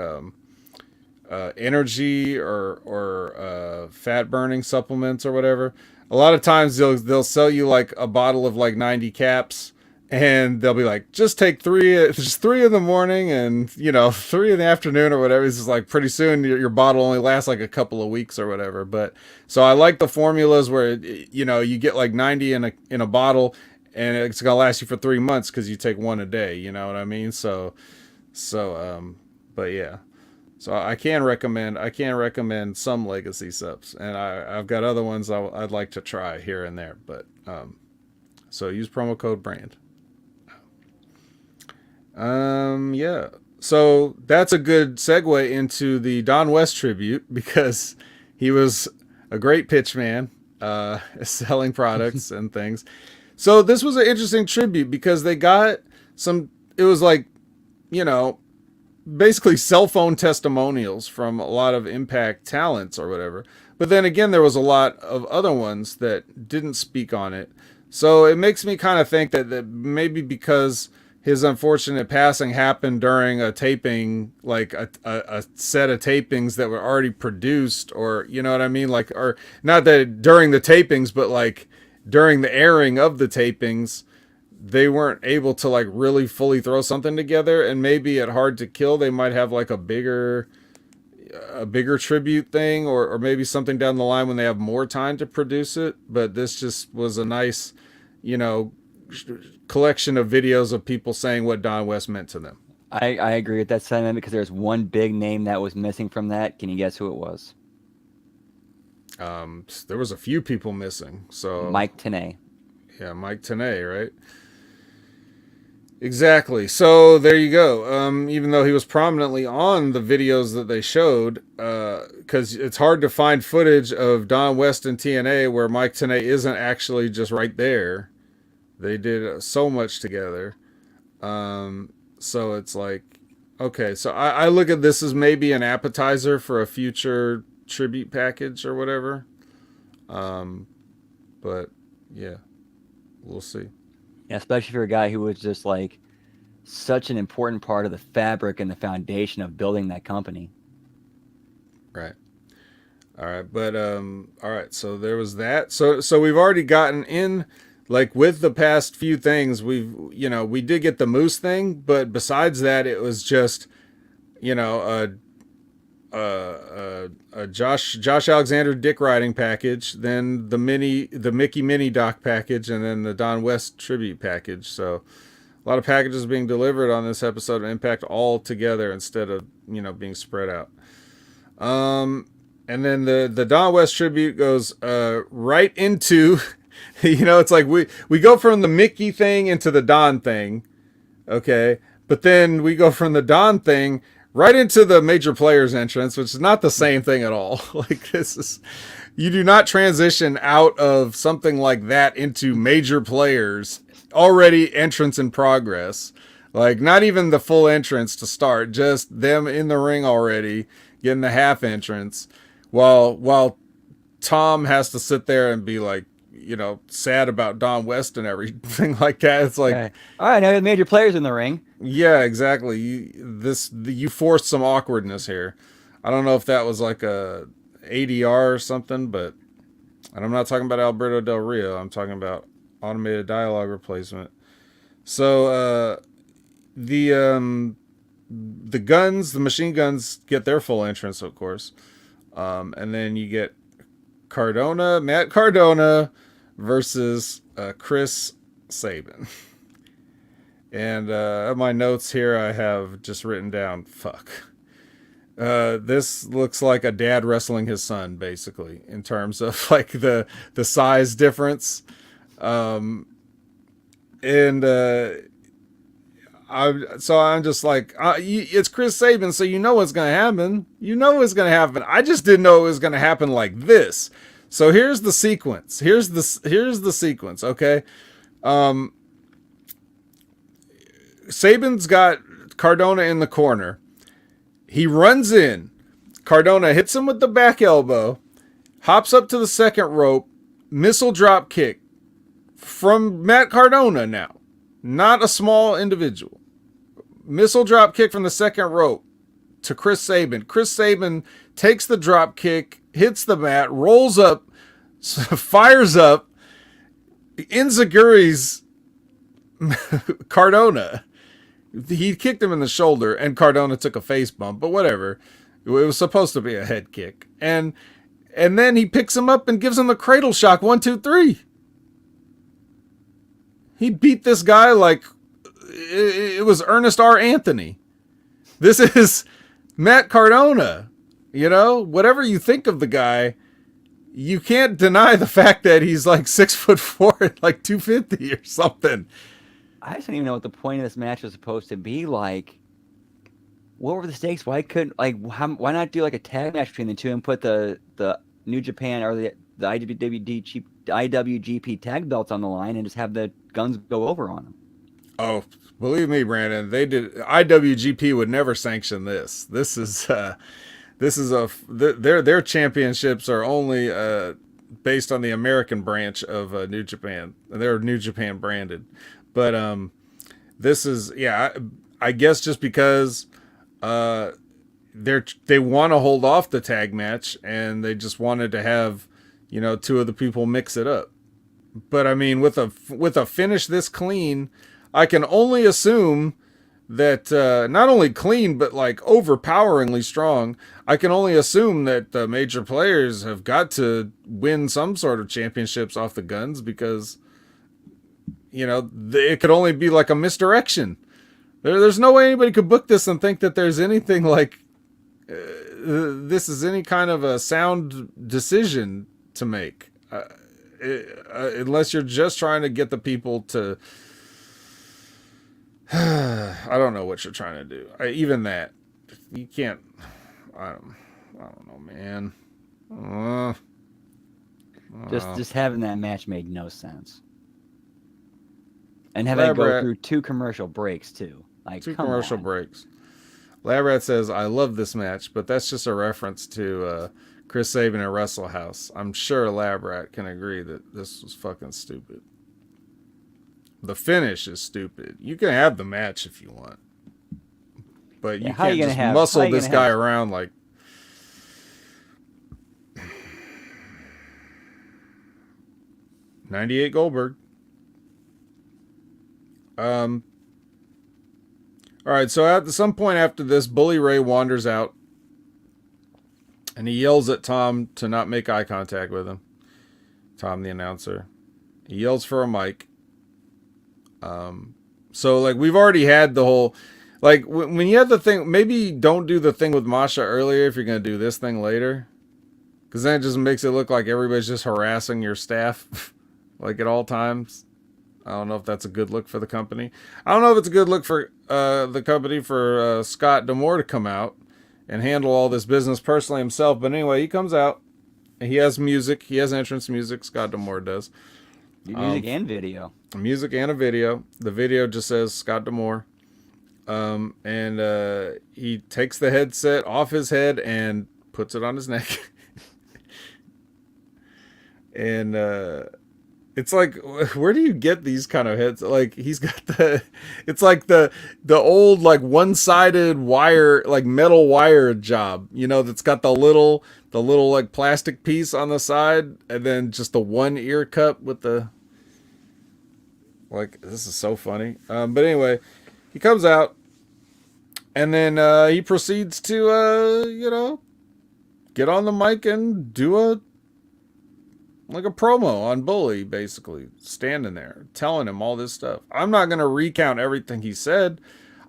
energy or fat burning supplements or whatever. A lot of times they'll sell you like a bottle of like 90 caps, and they'll be like, just take just three in the morning and three in the afternoon or whatever. It's just like pretty soon your bottle only lasts like a couple of weeks or whatever. But so I like the formulas where you get like 90 in a bottle, and it's gonna last you for 3 months because you take one a day. You know what I mean? But yeah. So I can recommend some legacy subs, and I've got other ones I'd like to try here and there. But so use promo code brand. Yeah. So that's a good segue into the Don West tribute because he was a great pitch man, selling products and things. So this was an interesting tribute because they got some. It was like, basically cell phone testimonials from a lot of Impact talents or whatever. But then again, there was a lot of other ones that didn't speak on it. So it makes me kind of think that maybe because his unfortunate passing happened during a taping, like a set of tapings that were already produced, or you know what I mean? Like, or not that during the tapings, but like during the airing of the tapings, they weren't able to like really fully throw something together. And maybe at Hard to Kill, they might have like a bigger tribute thing, or maybe something down the line when they have more time to produce it. But this just was a nice, collection of videos of people saying what Don West meant to them. I agree with that sentiment because there's one big name that was missing from that. Can you guess who it was? There was a few people missing. So Mike Tenay. Yeah, Mike Tenay, right? Exactly. So there you go. Even though he was prominently on the videos that they showed, because it's hard to find footage of Don West and TNA where Mike Tenay isn't actually just right there. They did so much together. So it's like, okay, so I look at this as maybe an appetizer for a future tribute package or whatever. But yeah, we'll see. Yeah, especially for a guy who was just like such an important part of the fabric and the foundation of building that company. Right. All right. But all right. So there was that. So we've already gotten in, like with the past few things, we did get the Moose thing, but besides that, it was just, a Josh Alexander dick riding package, then the Mickey mini doc package, and then the Don West tribute package. So a lot of packages being delivered on this episode of Impact all together instead of being spread out. And then the Don West tribute goes right into it's like we go from the Mickey thing into the Don thing, okay, but then we go from the Don thing right into the Major Players entrance, which is not the same thing at all. Like you do not transition out of something like that into Major Players, already entrance in progress. Like not even the full entrance to start, just them in the ring already, getting the half entrance, while Tom has to sit there and be like, sad about Don West and everything like that. It's like, okay. All right, now the Major Players in the ring. Yeah, exactly. You forced some awkwardness here. I don't know if that was like a ADR or something, and I'm not talking about Alberto Del Rio. I'm talking about automated dialogue replacement. So the machine guns get their full entrance, of course, and then you get Matt Cardona versus Chris Sabin. And my notes here, I have just written down, fuck. This looks like a dad wrestling his son, basically, in terms of like the size difference. I'm just like, it's Chris Sabin, so you know what's gonna happen. I just didn't know it was gonna happen like this. So here's the sequence. Here's the sequence. Okay, Saban's got Cardona in the corner. He runs in. Cardona hits him with the back elbow, hops up to the second rope, missile drop kick from Matt Cardona now. Not a small individual. Missile drop kick from the second rope to Chris Sabin. Chris Sabin takes the drop kick, hits the mat, rolls up, fires up, enziguris Cardona. He kicked him in the shoulder, and Cardona took a face bump, but whatever. It was supposed to be a head kick. And then he picks him up and gives him the cradle shock. 1, 2, 3. He beat this guy like it was Ernest R. Anthony. This is Matt Cardona. You know, whatever you think of the guy, you can't deny the fact that he's like 6'4", like 250 or something. I just don't even know what the point of this match was supposed to be. Like, what were the stakes? Why couldn't why not do like a tag match between the two and put the New Japan or the IWGP tag belts on the line and just have the Guns go over on them? Oh, believe me, Brandon, they did. IWGP would never sanction this. This is their championships are only based on the American branch of New Japan. They're New Japan branded, but this is I guess just because they want to hold off the tag match and they just wanted to have two of the people mix it up. But I mean, with a finish this clean, I can only assume that not only clean but like overpoweringly strong. I can only assume that the major players have got to win some sort of championships off the Guns because it could only be like a misdirection. There's no way anybody could book this and think that there's anything like this is any kind of a sound decision to make, unless you're just trying to get the people to. I don't know what you're trying to do. Even that, you can't. I don't know, man. Just having that match made no sense, and having to go through 2 commercial breaks too. Like 2 commercial breaks. Labrat says, "I love this match, but that's just a reference to Chris Sabin at Wrestle House. I'm sure Labrat can agree that this was fucking stupid. The finish is stupid. You can have the match if you want, but you can't just muscle this guy around like." '98 Goldberg. All right, so at some point after this, Bully Ray wanders out, and he yells at Tom to not make eye contact with him. Tom, the announcer. He yells for a mic. So, like, we've already had the whole... Like, when you have the thing... Maybe don't do the thing with Masha earlier if you're going to do this thing later. Because then it just makes it look like everybody's just harassing your staff, like, at all times. I don't know if that's a good look for the company. I don't know if it's a good look for the company for Scott D'Amore to come out and handle all this business personally himself. But anyway, he comes out. And he has music. He has entrance music. Scott D'Amore does. Music and video. Music and a video. The video just says Scott D'Amore. And he takes the headset off his head and puts it on his neck. And it's like, where do you get these kind of heads? Like, he's got it's like the old, like, one-sided wire, like, metal wire job, that's got the little, like, plastic piece on the side, and then just the one ear cup with the, like, this is so funny. But anyway, he comes out, and then he proceeds to, get on the mic and do a promo on Bully, basically, standing there, telling him all this stuff. I'm not going to recount everything he said.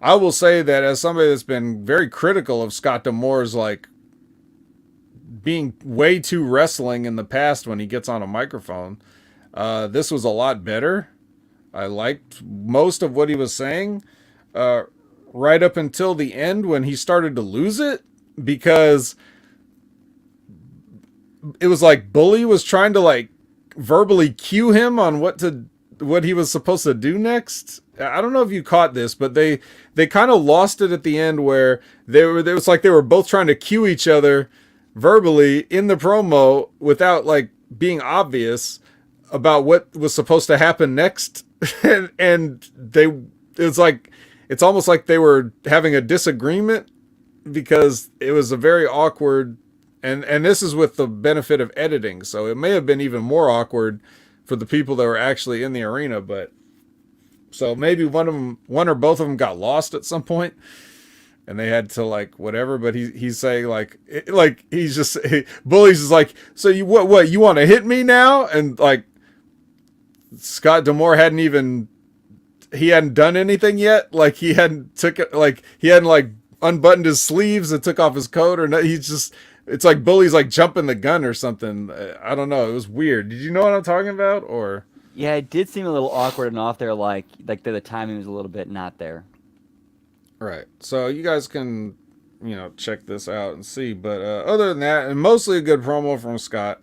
I will say that as somebody that's been very critical of Scott D'Amore's, like, being way too wrestling in the past when he gets on a microphone, this was a lot better. I liked most of what he was saying, right up until the end when he started to lose it, because it was like Bully was trying to like verbally cue him on what he was supposed to do next. I don't know if you caught this, but they kind of lost it at the end where it was like they were both trying to cue each other verbally in the promo without like being obvious about what was supposed to happen next. And it's like it's almost like they were having a disagreement because it was a very awkward, and this is with the benefit of editing, so it may have been even more awkward for the people that were actually in the arena. But so maybe one or both of them got lost at some point and they had to like whatever. But he's saying like he's just Bully's is like, so you what you want to hit me now? And like Scott D'Amore he hadn't done anything yet. Like he hadn't like unbuttoned his sleeves and took off his coat or no. It's like Bully's like jumping the gun or something. I don't know. It was weird. Did you know what I'm talking about? Or Yeah, it did seem a little awkward and off there. Like the timing was a little bit not there. right. So you guys can check this out and see. But other than that, and mostly a good promo from Scott.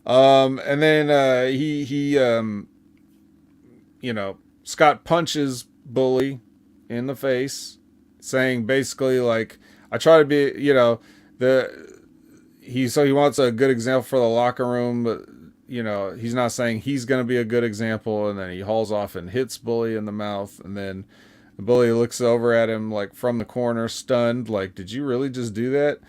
And then he Scott punches Bully in the face, saying basically like, I try to be, he wants a good example for the locker room, but he's not saying he's going to be a good example. And then he hauls off and hits Bully in the mouth. And then the Bully looks over at him like from the corner, stunned, like, did you really just do that?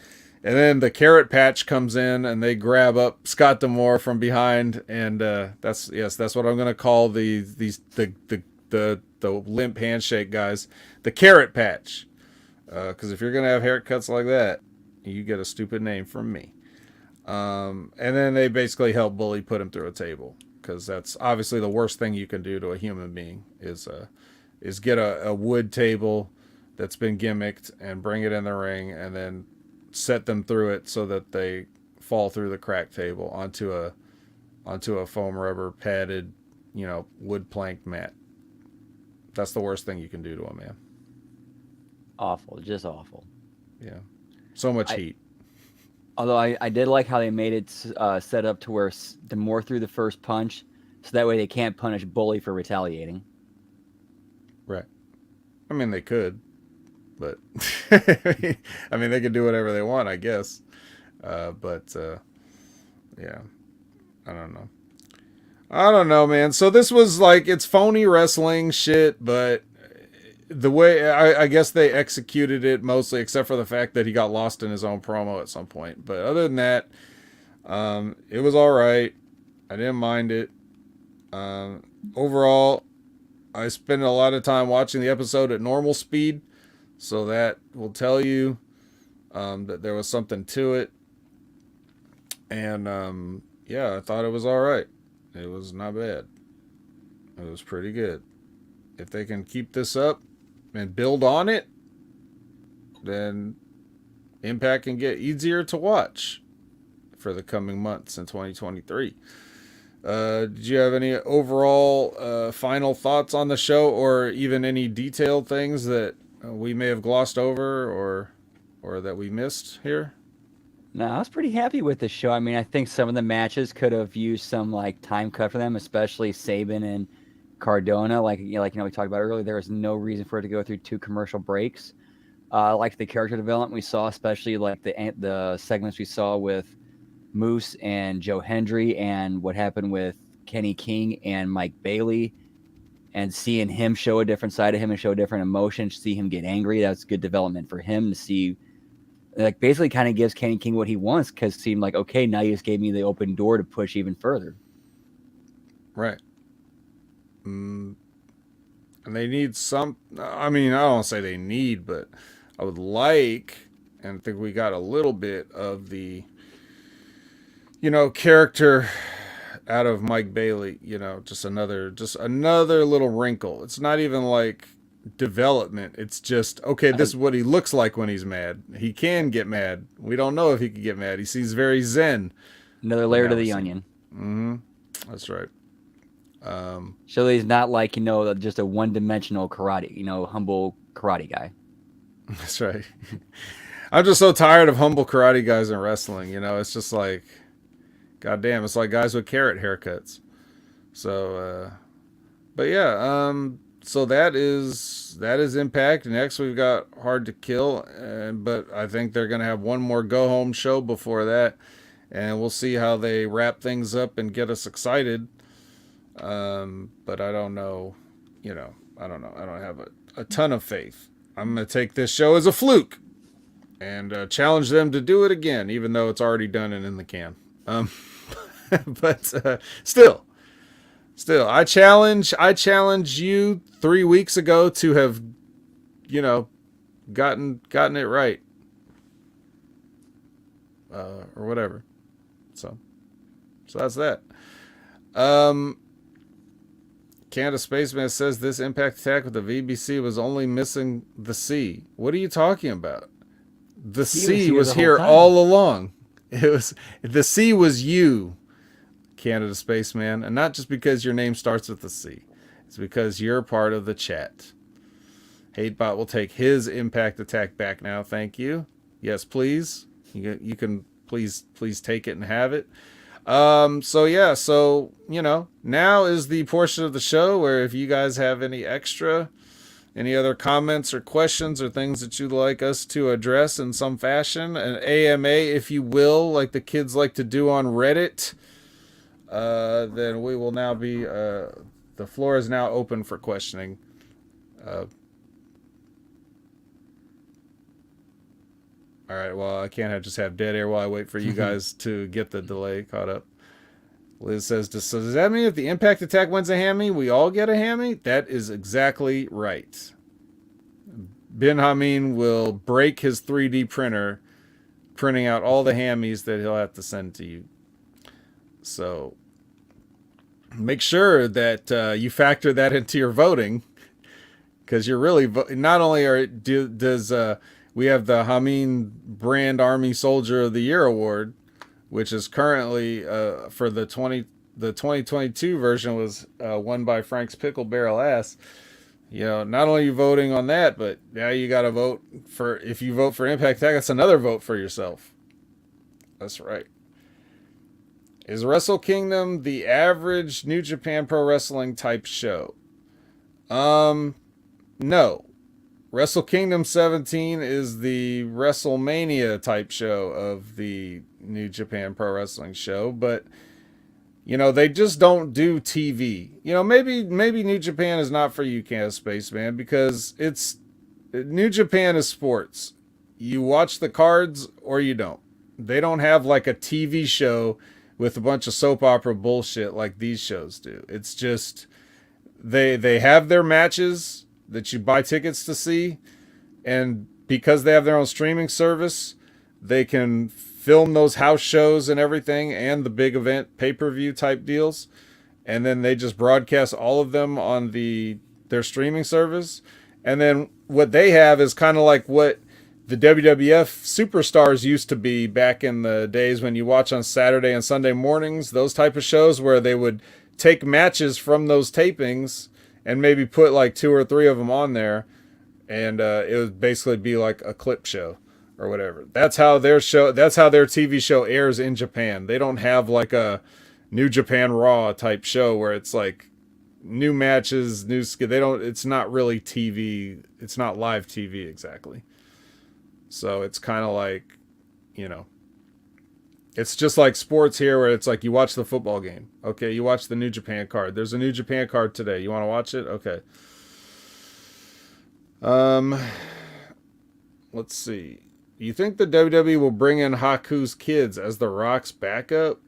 And then the Carrot Patch comes in and they grab up Scott D'Amore from behind, and that's what I'm gonna call the limp handshake guys, the Carrot Patch, because if you're gonna have haircuts like that, you get a stupid name from me. And then they basically help Bully put him through a table, because that's obviously the worst thing you can do to a human being is get a wood table that's been gimmicked and bring it in the ring and then set them through it so that they fall through the cracked table onto a foam rubber padded, wood planked mat. That's the worst thing you can do to a man. Awful, just awful. Yeah, so much heat. Although I did like how they made it set up to where D'Amore threw the first punch, so that way they can't punish Bully for retaliating. Right. I mean, they could. But I mean, they can do whatever they want, I guess. But yeah, I don't know, man. So this was like, it's phony wrestling shit, but the way I guess they executed it mostly, except for the fact that he got lost in his own promo at some point. But other than that, it was all right. I didn't mind it. Overall, I spent a lot of time watching the episode at normal speed. So that will tell you that there was something to it. And yeah, I thought it was all right. It was not bad. It was pretty good. If they can keep this up and build on it, then Impact can get easier to watch for the coming months in 2023. Did you have any overall final thoughts on the show, or even any detailed things that we may have glossed over or that we missed here? No, I was pretty happy with the show. I mean, I think some of the matches could have used some like time cut for them, especially Sabin and Cardona. Like we talked about earlier, there was no reason for it to go through 2 commercial breaks. I liked the character development we saw, especially like the segments we saw with Moose and Joe Hendry, and what happened with Kenny King and Mike Bailey. And seeing him show a different side of him and show different emotions, see him get angry, that's good development for him to see. Like, basically kind of gives Kenny King what he wants, because it seemed like, okay, now you just gave me the open door to push even further. Right. And they need some, I mean, I don't say they need, but I would like, and I think we got a little bit of the, character out of Mike Bailey, just another little wrinkle. It's not even like development. It's just, okay, this is what he looks like when he's mad. He can get mad. We don't know if he can get mad. He seems very zen. Another layer to the onion. Mm-hmm. That's right. So he's not like, just a one-dimensional karate, humble karate guy. That's right. I'm just so tired of humble karate guys in wrestling. It's just like, God damn, it's like guys with carrot haircuts. So, but yeah, so that is Impact. Next, we've got Hard to Kill, but I think they're gonna have one more go home show before that, and we'll see how they wrap things up and get us excited. But I don't know, I don't know. I don't have a ton of faith. I'm gonna take this show as a fluke and challenge them to do it again, even though it's already done and in the can. But still, I challenge you 3 weeks ago to have, gotten it right, or whatever. So that's that. Canada Spaceman says this Impact attack with the VBC was only missing the C. What are you talking about? The C was here all along. The C was you, Canada Spaceman, and not just because your name starts with the C. It's because you're part of the chat. Hatebot will take his Impact attack back now. Thank you. Yes, please. You can please take it and have it. So yeah, now is the portion of the show where if you guys have any other comments or questions or things that you'd like us to address in some fashion, an AMA, if you will, like the kids like to do on Reddit, then we will now be, the floor is now open for questioning. All right, well, I can't just have dead air while I wait for you guys to get the delay caught up. Liz says, so does that mean if the Impact attack wins a hammy, we all get a hammy? That is exactly right. Ben Hameen will break his 3D printer, printing out all the hammies that he'll have to send to you. So make sure that you factor that into your voting, because you're really not only does we have the Hameen Brand Army Soldier of the Year award, which is currently for the 2022 version was won by Frank's Pickle Barrel Ass. Not only are you voting on that, but now you got to vote for, if you vote for Impact Attack, that's another vote for yourself. That's right. Is Wrestle Kingdom the average New Japan Pro Wrestling type show? No. Wrestle Kingdom 17 is the WrestleMania type show of the New Japan Pro Wrestling show, but they just don't do TV. Maybe New Japan is not for you, Canada Spaceman, because New Japan is sports. You watch the cards or you don't. They don't have like a TV show with a bunch of soap opera bullshit like these shows do. It's just they have their matches that you buy tickets to see, and because they have their own streaming service, they can film those house shows and everything and the big event pay-per-view type deals, and then they just broadcast all of them on their streaming service. And then what they have is kind of like what the WWF Superstars used to be back in the days when you watch on Saturday and Sunday mornings, those type of shows where they would take matches from those tapings and maybe put like 2 or 3 of them on there, and it would basically be like a clip show or whatever. That's how their TV show airs in Japan. They don't have like a New Japan Raw type show where it's like new matches, it's not really TV. It's not live TV exactly. So it's kind of like, it's just like sports here where it's like you watch the football game. Okay, you watch the New Japan card. There's a New Japan card today. You want to watch it? Okay. Let's see. You think the WWE will bring in Haku's kids as The Rock's backup?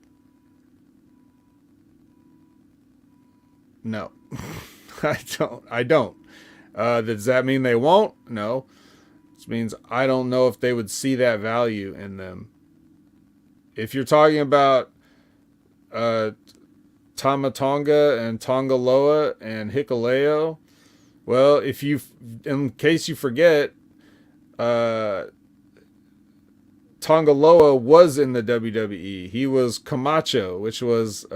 No. I don't. Does that mean they won't? No. This means I don't know if they would see that value in them. If you're talking about Tama Tonga and Tonga Loa and Hikuleo, well, in case you forget, Tonga Loa was in the WWE. He was Camacho, which was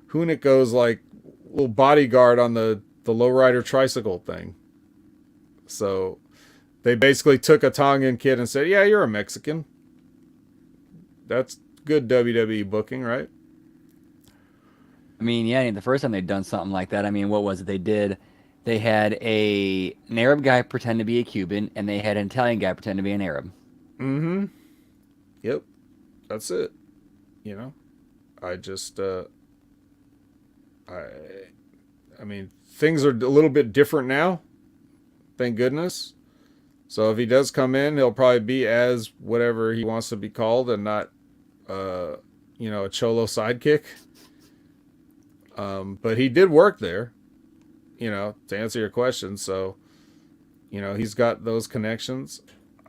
Hunico's like little bodyguard on the lowrider tricycle thing. So they basically took a Tongan kid and said, yeah, you're a Mexican. That's good WWE booking, right? I mean, yeah, the first time they'd done something like that, I mean, what was it they did? They had an Arab guy pretend to be a Cuban, and they had an Italian guy pretend to be an Arab. Mm-hmm. Yep. That's it. You know, I just, I, I mean, things are a little bit different now. Thank goodness. So if he does come in, he'll probably be as whatever he wants to be called, and not, a cholo sidekick. But he did work there, to answer your question. So, he's got those connections.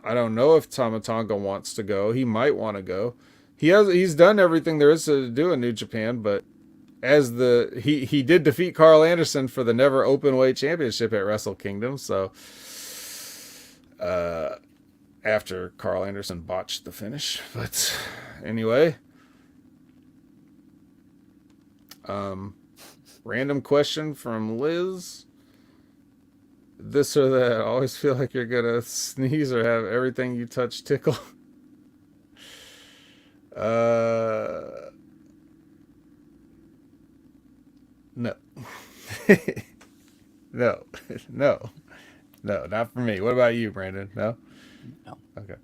I don't know if Tamatonga wants to go. He might want to go. He's done everything there is to do in New Japan, but he did defeat Carl Anderson for the never openweight championship at Wrestle Kingdom. So after Carl Anderson botched the finish, but anyway, random question from Liz. This or that? I always feel like you're gonna sneeze or have everything you touch tickle. No. No. No. No, not for me. What about you, Brandon? No? No. Okay.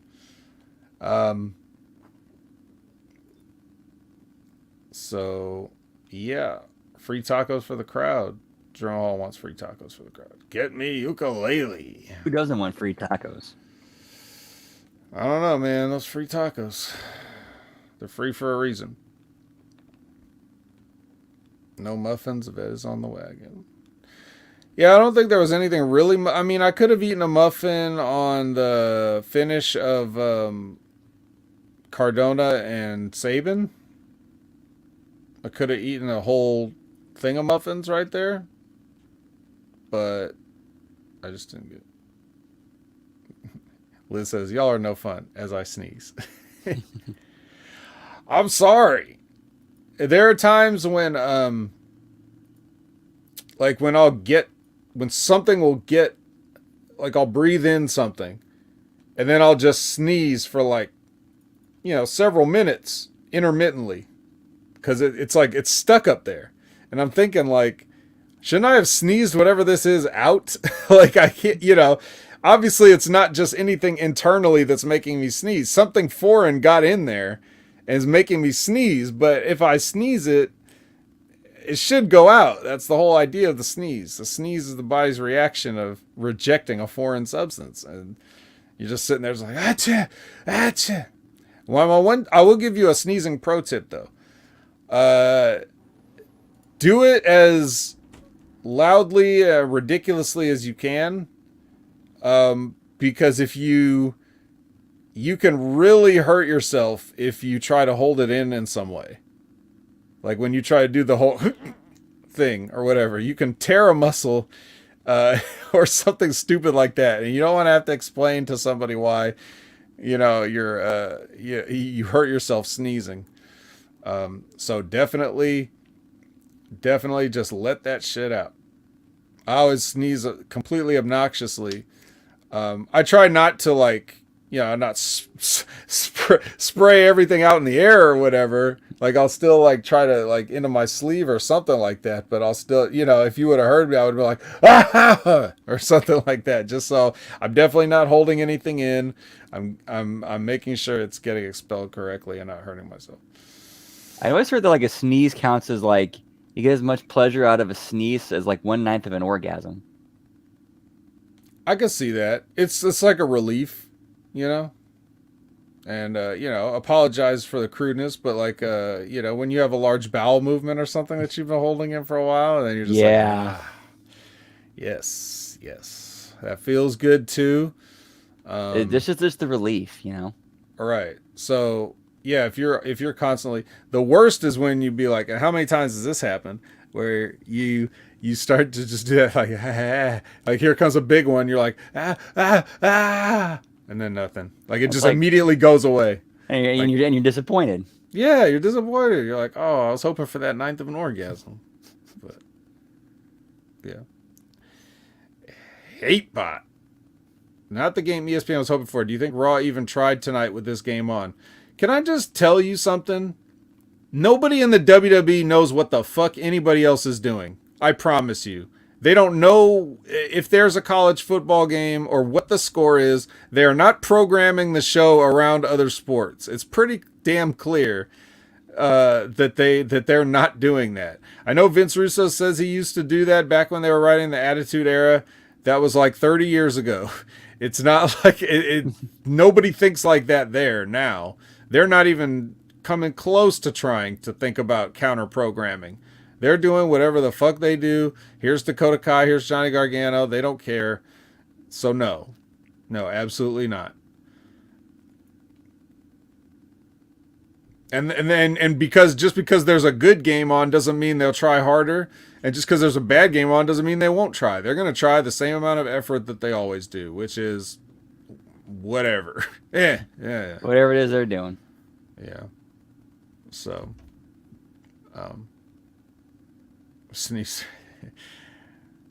So, yeah. Free tacos for the crowd. Jerome Hall wants free tacos for the crowd. Get me ukulele. Who doesn't want free tacos? I don't know, man. Those free tacos. They're free for a reason. No muffins. Vet is on the wagon. Yeah, I don't think there was anything really. I mean, I could have eaten a muffin on the finish of Cardona and Saban. I could have eaten a whole thing of muffins right there. But I just didn't get it. Liz says, y'all are no fun as I sneeze. I'm sorry. There are times when when something will get, like, I'll breathe in something and then I'll just sneeze for several minutes intermittently because it's like it's stuck up there, and I'm thinking, like, shouldn't I have sneezed whatever this is out? Like, I can't, obviously it's not just anything internally that's making me sneeze. Something foreign got in there and is making me sneeze, but if I sneeze it should go out. That's the whole idea of the sneeze. The sneeze is the body's reaction of rejecting a foreign substance. And you're just sitting there just like, achoo, achoo. Well, I will give you a sneezing pro tip, though. Do it as loudly, ridiculously as you can. Because if you can really hurt yourself if you try to hold it in some way. Like when you try to do the whole thing or whatever, you can tear a muscle or something stupid like that. And you don't want to have to explain to somebody why, you hurt yourself sneezing. So definitely just let that shit out. I always sneeze completely obnoxiously. I try not to not spray everything out in the air or whatever. Like, I'll still try to into my sleeve or something like that, but I'll still, if you would have heard me, I would be like, ah, or something like that. Just so I'm definitely not holding anything in. I'm making sure it's getting expelled correctly and not hurting myself. I always heard that a sneeze counts as you get as much pleasure out of a sneeze as 1/9 of an orgasm. I can see that. It's like a relief, and apologize for the crudeness, but when you have a large bowel movement or something that you've been holding in for a while, and then you're just yes, that feels good too. This is just the relief, All right. So yeah, if you're constantly, the worst is when you be like, how many times does this happen where you start to just do that like here comes a big one, you're like and then nothing. It just immediately goes away. And you're disappointed. Yeah, you're disappointed. You're like, oh, I was hoping for that 9th of an orgasm. But yeah. Hate bot. Not the game ESPN was hoping for. Do you think Raw even tried tonight with this game on? Can I just tell you something? Nobody in the WWE knows what the fuck anybody else is doing. I promise you. They don't know if there's a college football game or what the score is. They are not programming the show around other sports. It's pretty damn clear that they're not doing that. I know Vince Russo says he used to do that back when they were writing the Attitude Era. That was like 30 years ago. It's not like nobody thinks like that there now. They're not even coming close to trying to think about counter programming. They're doing whatever the fuck they do. Here's Dakota Kai, here's Johnny Gargano. They don't care. So no, absolutely not. And because just because there's a good game on doesn't mean they'll try harder, and just because there's a bad game on doesn't mean they won't try. They're going to try the same amount of effort that they always do, which is whatever. Yeah. Whatever it is they're doing. Yeah. So, sneeze.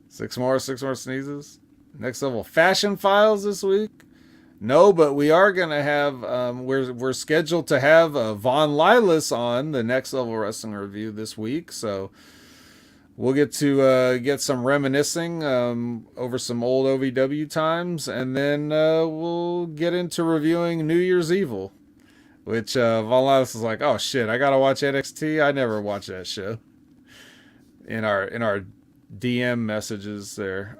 Six more sneezes. Next level fashion files this week. No, but we are gonna have. We're scheduled to have Von Lilas on the Next Level Wrestling review this week, so we'll get to get some reminiscing over some old OVW times, and then we'll get into reviewing New Year's Evil, which Von Lilas is like, oh shit, I gotta watch NXT. I never watched that show. In our DM messages there,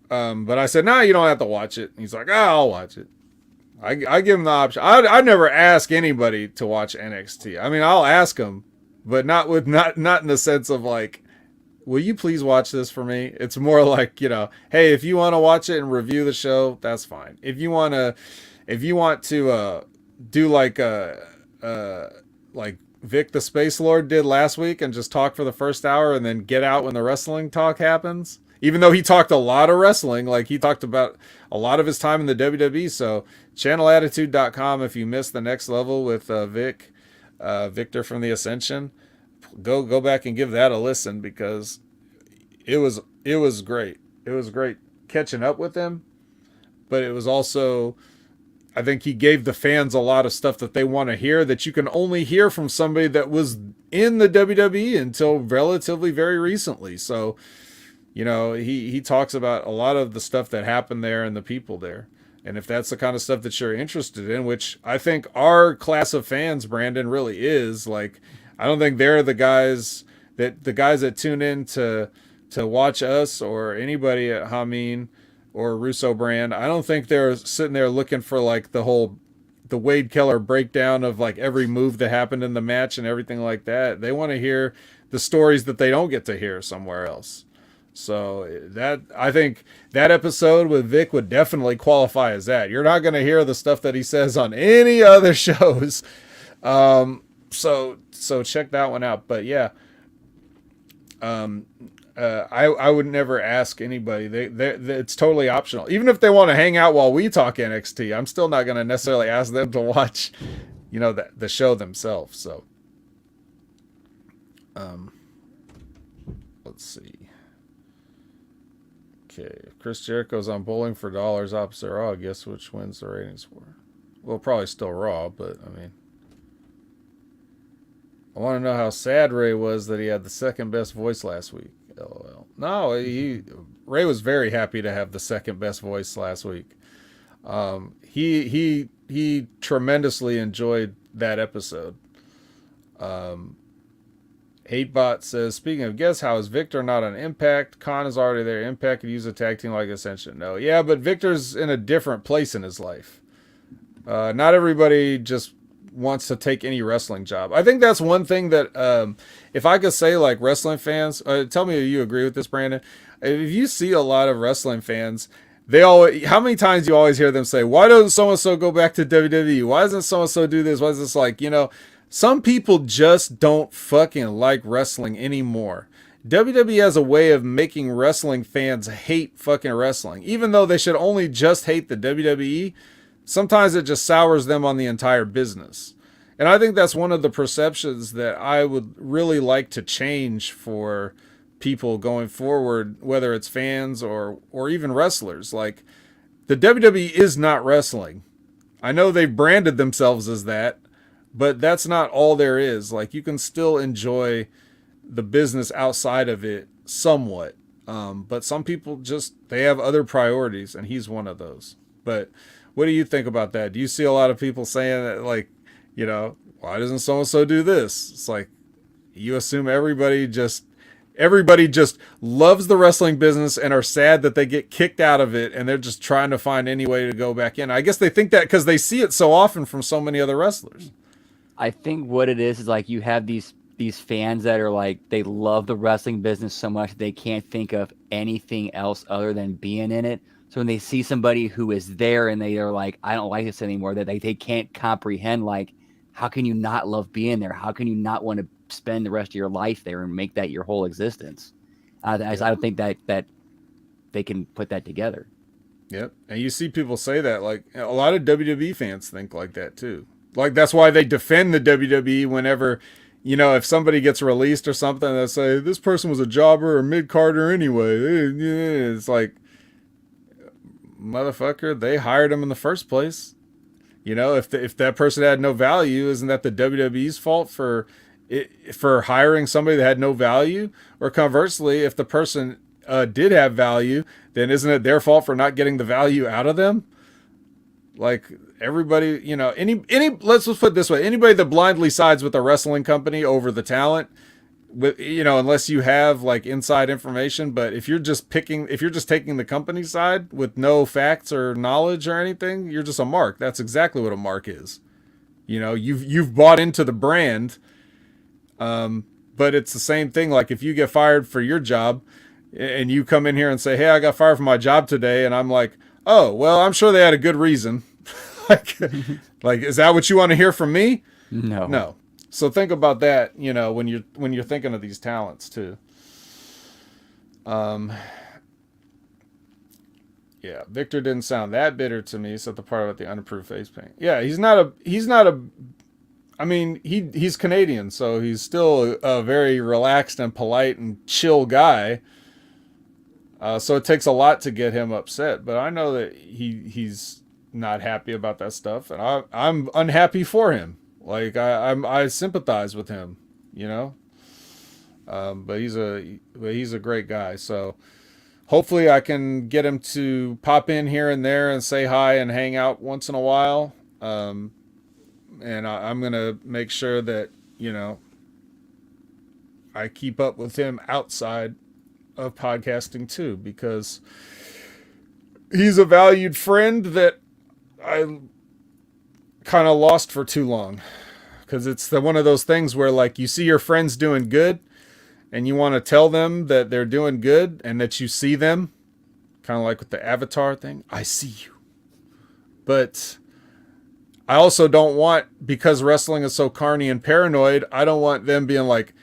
but I said, no, you don't have to watch it. He's like, I'll watch it. I give him the option. I never ask anybody to watch NXT. I mean, I'll ask them, but not in the sense of like, will you please watch this for me? It's more like, hey, if you want to watch it and review the show, that's fine. If you want to do like Vic the Space Lord did last week and just talk for the first hour and then get out when the wrestling talk happens. Even though he talked a lot of wrestling, like he talked about a lot of his time in the WWE. So channelattitude.com, if you missed the Next Level with Victor from the Ascension, go back and give that a listen, because it was great. It was great catching up with him, but it was also, I think he gave the fans a lot of stuff that they want to hear that you can only hear from somebody that was in the WWE until relatively very recently. So, he talks about a lot of the stuff that happened there and the people there. And if that's the kind of stuff that you're interested in, which I think our class of fans, Brandon, really is, like, I don't think they're the guys that tune in to watch us or anybody at Hameen or Russo brand. I don't think they're sitting there looking for like the Wade Keller breakdown of like every move that happened in the match and everything like that. They want to hear the stories that they don't get to hear somewhere else. So I think that episode with Vic would definitely qualify as that. You're not going to hear the stuff that he says on any other shows. So check that one out. But yeah, I would never ask anybody. It's totally optional. Even if they want to hang out while we talk NXT, I'm still not going to necessarily ask them to watch, the show themselves. So, let's see. Okay, if Chris Jericho's on Bowling for Dollars opposite Raw, guess which wins the ratings for? Well, probably still Raw, but I mean, I want to know how sad Ray was that he had the second best voice last week. LOL. No, Ray was very happy to have the second best voice last week. He tremendously enjoyed that episode. Hatebot says, speaking of guests, how is Victor not on Impact? Khan is already there. Impact could use a tag team like Ascension. No. Yeah, but Victor's in a different place in his life. Not everybody just wants to take any wrestling job. I think that's one thing that, if I could say, like, wrestling fans, tell me if you agree with this, Brandon. If you see a lot of wrestling fans, how many times do you always hear them say, why doesn't so-and-so go back to WWE? Why doesn't so-and-so do this? Why is this like, some people just don't fucking like wrestling anymore. WWE has a way of making wrestling fans hate fucking wrestling. Even though they should only just hate the WWE, sometimes it just sours them on the entire business. And I think that's one of the perceptions that I would really like to change for people going forward, whether it's fans or even wrestlers. Like, the WWE is not wrestling. I know they've branded themselves as that, but that's not all there is. Like, you can still enjoy the business outside of it somewhat. But some people just, they have other priorities, and he's one of those. But what do you think about that? Do you see a lot of people saying that, like, why doesn't so and so do this? It's like, you assume everybody just loves the wrestling business and are sad that they get kicked out of it, and they're just trying to find any way to go back in. I guess they think that because they see it so often from so many other wrestlers. I think what it is like you have these fans that are like, they love the wrestling business so much they can't think of anything else other than being in it. So when they see somebody who is there and they are like, I don't like this anymore, that they can't comprehend, like, how can you not love being there? How can you not want to spend the rest of your life there and make that your whole existence? I don't think that they can put that together. Yep. And you see people say that, like, a lot of WWE fans think like that too. Like, that's why they defend the WWE whenever, if somebody gets released or something, they'll say, this person was a jobber or mid-carder anyway. It's like, motherfucker, they hired him in the first place. If that person had no value, isn't that the WWE's fault for hiring somebody that had no value? Or conversely, if the person did have value, then isn't it their fault for not getting the value out of them? Like, everybody, let's just put it this way: anybody that blindly sides with a wrestling company over the talent, with unless you have like inside information, but if you're just taking the company side with no facts or knowledge or anything, you're just a mark. That's exactly what a mark is. You've bought into the brand. But it's the same thing. Like, if you get fired for your job and you come in here and say, hey, I got fired from my job today, and I'm like, oh, well, I'm sure they had a good reason. like, is that what you want to hear from me? No. So think about that, when you're thinking of these talents too. Yeah, Victor didn't sound that bitter to me. So the part about the unapproved face paint. Yeah, he's not a. I mean, he's Canadian, so he's still a very relaxed and polite and chill guy. So it takes a lot to get him upset. But I know that he's not happy about that stuff, and I'm unhappy for him. Like, I sympathize with him, But he's a great guy. So hopefully I can get him to pop in here and there and say hi and hang out once in a while. And I'm going to make sure that, I keep up with him outside of podcasting too, because he's a valued friend that I kind of lost for too long. Because it's one of those things where, like, you see your friends doing good and you want to tell them that they're doing good and that you see them, kind of like with the Avatar thing. I see you. But I also don't want, because wrestling is so carny and paranoid, I don't want them being like,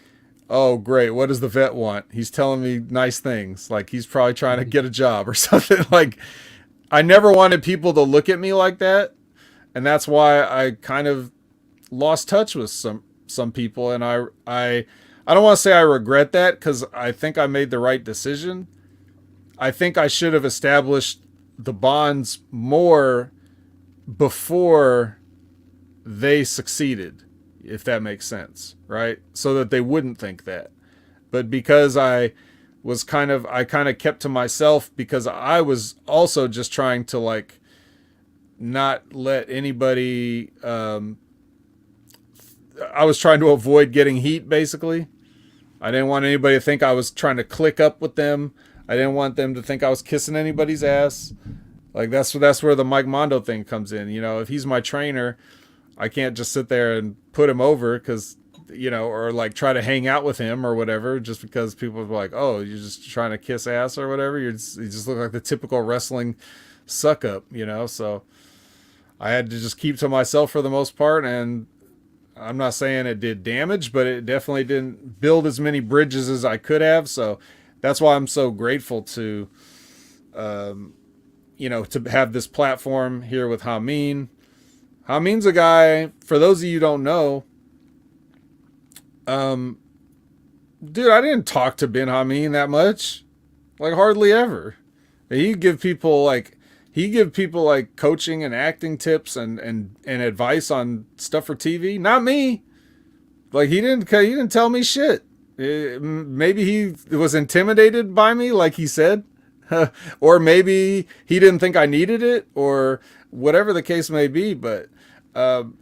oh, great, what does the vet want? He's telling me nice things. Like, he's probably trying to get a job or something. Like, I never wanted people to look at me like that. And that's why I kind of lost touch with some people. And I don't want to say I regret that, because I think I made the right decision. I think I should have established the bonds more before they succeeded, if that makes sense, right? So that they wouldn't think that. But because I kind of kept to myself, because I was also just trying to, like, not let anybody, I was trying to avoid getting heat, basically. I didn't want anybody to think I was trying to click up with them. I didn't want them to think I was kissing anybody's ass. Like, that's where the Mike Mondo thing comes in. If he's my trainer, I can't just sit there and put him over because, or like try to hang out with him or whatever, just because people are like, oh, you're just trying to kiss ass or whatever. You just look like the typical wrestling suck up, So I had to just keep to myself for the most part. And I'm not saying it did damage, but it definitely didn't build as many bridges as I could have. So that's why I'm so grateful to, to have this platform here with Hameen. Hameen's a guy, for those of you who don't know, dude, I didn't talk to Ben Hameen that much. Like, hardly ever. He'd give people, like, He give people like coaching and acting tips and advice on stuff for TV. Not me. Like he didn't tell me shit. Maybe he was intimidated by me, like he said, or maybe he didn't think I needed it, or whatever the case may be. But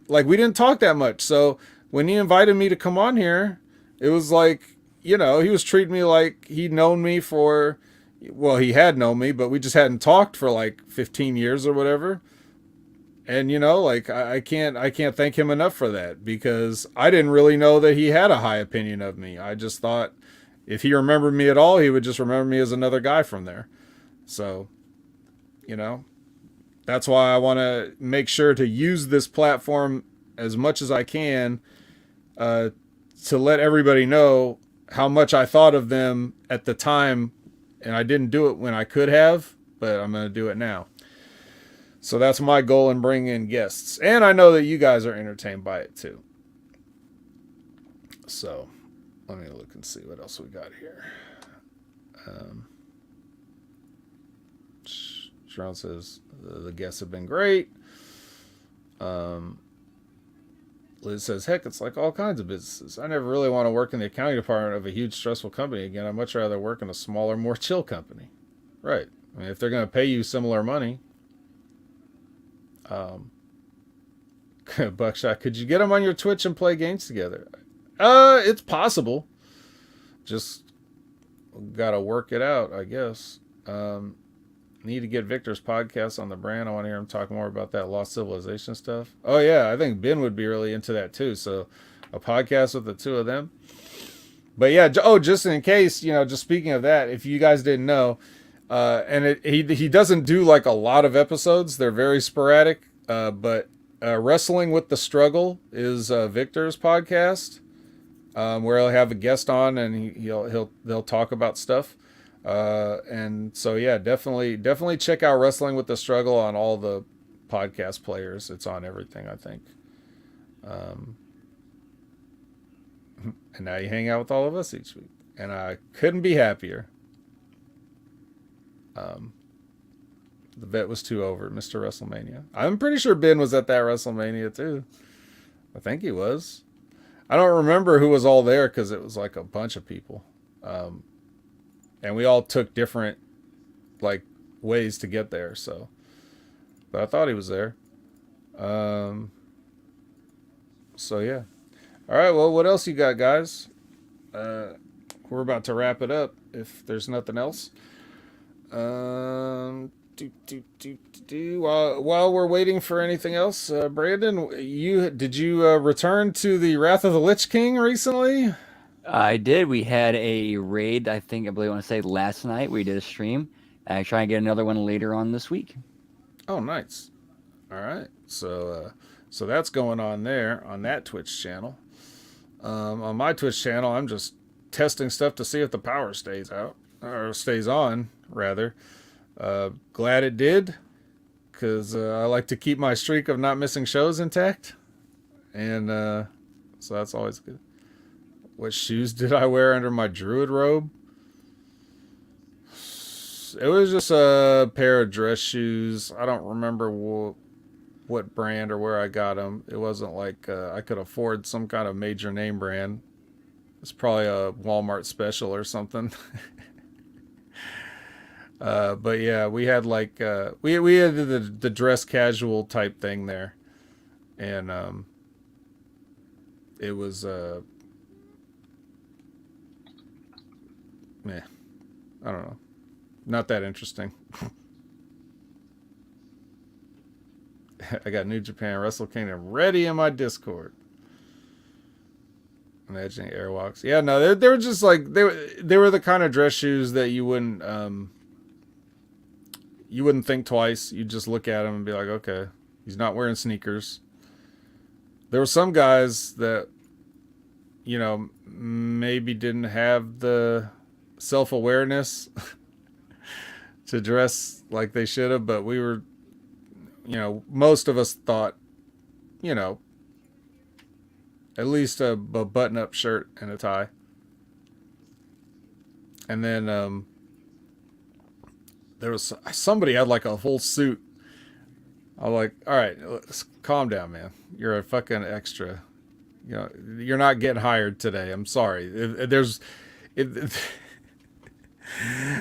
like we didn't talk that much. So when he invited me to come on here, it was like, he was treating me like he'd known me for, well, he had known me, but we just hadn't talked for like 15 years or whatever. And like I can't thank him enough for that, because I didn't really know that he had a high opinion of me. I just thought if he remembered me at all, he would just remember me as another guy from there. So, that's why I want to make sure to use this platform as much as I can, to let everybody know how much I thought of them at the time. And I didn't do it when I could have, but I'm going to do it now. So that's my goal in bringing in guests. And I know that you guys are entertained by it too. So let me look and see what else we got here. Sharon says the guests have been great. Liz says, heck, it's like all kinds of businesses. I never really want to work in the accounting department of a huge, stressful company again. I'd much rather work in a smaller, more chill company. Right. I mean, if they're going to pay you similar money. Buckshot, could you get them on your Twitch and play games together? It's possible. Just got to work it out, I guess. Need to get Victor's podcast on the brand. I want to hear him talk more about that Lost Civilization stuff. Oh, yeah, I think Ben would be really into that, too. So a podcast with the two of them. But, yeah, just in case, just speaking of that, if you guys didn't know, and he doesn't do, like, a lot of episodes. They're very sporadic. But Wrestling with the Struggle is Victor's podcast, where he'll have a guest on and they'll talk about stuff. And so, yeah, definitely check out Wrestling with the Struggle on all the podcast players. It's on everything, I think. And now you hang out with all of us each week, and I couldn't be happier. The bet was too over, Mr. WrestleMania. I'm pretty sure Ben was at that WrestleMania too. I think he was. I don't remember who was all there because it was like a bunch of people. And we all took different like ways to get there. So, but I thought he was there. So yeah. All right. Well, what else you got, guys? We're about to wrap it up if there's nothing else. While we're waiting for anything else, Brandon, did you return to the Wrath of the Lich King recently? I did. We had a raid, I believe I want to say last night. We did a stream. I try and get another one later on this week. Oh, nice. All right. So that's going on there on that Twitch channel. On my Twitch channel, I'm just testing stuff to see if the power stays out or stays on, rather. Glad it did, because I like to keep my streak of not missing shows intact, and so that's always good. What shoes did I wear under my druid robe? It was just a pair of dress shoes. I don't remember what brand or where I got them. It wasn't like I could afford some kind of major name brand. It's probably a Walmart special or something. But yeah, we had like we had the dress casual type thing there, and it was I don't know, not that interesting. I got New Japan Wrestle Kingdom ready in my Discord. Imagining Airwalks. Yeah, no, they were just like they were the kind of dress shoes that you wouldn't think twice. You'd just look at him and be like, okay, he's not wearing sneakers. There were some guys that, maybe didn't have the self-awareness to dress like they should have, but we were, most of us thought, at least a button-up shirt and a tie. And then, there was somebody had like a whole suit. I'm like, all right, let's calm down, man. You're a fucking extra. You know, you're not getting hired today. I'm sorry. It,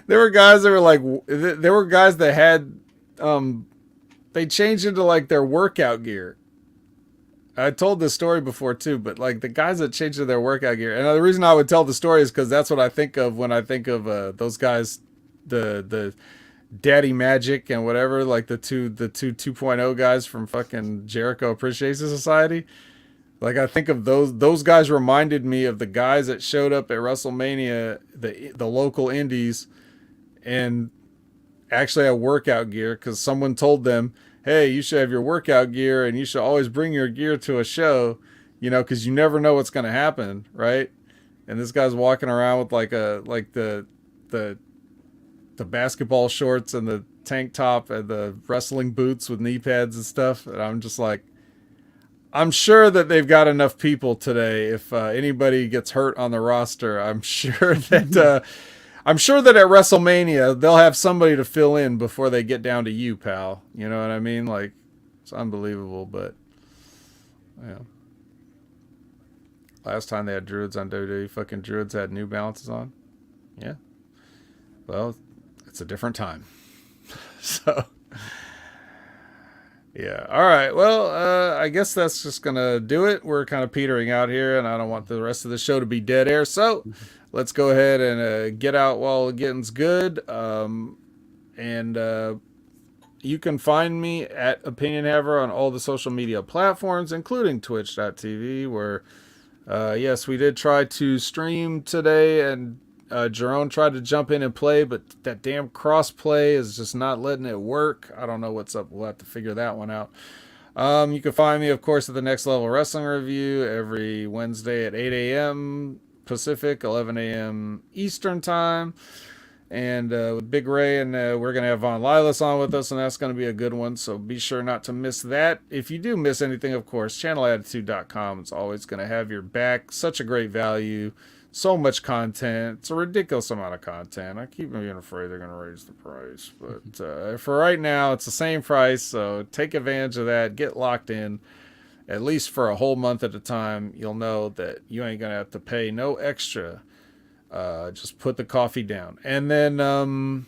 there were guys that were like, there were guys that had, they changed into like their workout gear. I told this story before too, but like the guys that changed into their workout gear, and the reason I would tell the story is because that's what I think of when I think of those guys, the Daddy Magic and whatever, like the two 2.0 guys from fucking Jericho Appreciation Society. Like I think of those guys reminded me of the guys that showed up at WrestleMania, the local indies, and actually had workout gear because someone told them, hey, you should have your workout gear and you should always bring your gear to a show, you know, because you never know what's going to happen, right? And this guy's walking around with like the basketball shorts and the tank top and the wrestling boots with knee pads and stuff, and I'm just like, I'm sure that they've got enough people today. If anybody gets hurt on the roster, I'm sure that at WrestleMania they'll have somebody to fill in before they get down to you, pal. You know what I mean? Like, it's unbelievable. But yeah, last time they had Druids on WWE, fucking Druids had New Balances on. Yeah. Well, it's a different time. So. Yeah. All right. Well, I guess that's just going to do it. We're kind of petering out here, and I don't want the rest of the show to be dead air. So let's go ahead and get out while the getting's good. And you can find me at Opinion Haver on all the social media platforms, including twitch.tv, where, yes, we did try to stream today, and Jerome tried to jump in and play, but that damn cross-play is just not letting it work. I don't know what's up. We'll have to figure that one out. You can find me, of course, at the Next Level Wrestling Review every Wednesday at 8 a.m. Pacific, 11 a.m. Eastern Time. And with Big Ray, and we're going to have Von Lilas on with us, and that's going to be a good one, so be sure not to miss that. If you do miss anything, of course, channelattitude.com is always going to have your back. Such a great value. So much content. It's a ridiculous amount of content. I keep being afraid they're going to raise the price. But for right now, it's the same price. So take advantage of that. Get locked in. At least for a whole month at a time. You'll know that you ain't going to have to pay no extra. Just put the coffee down. And then,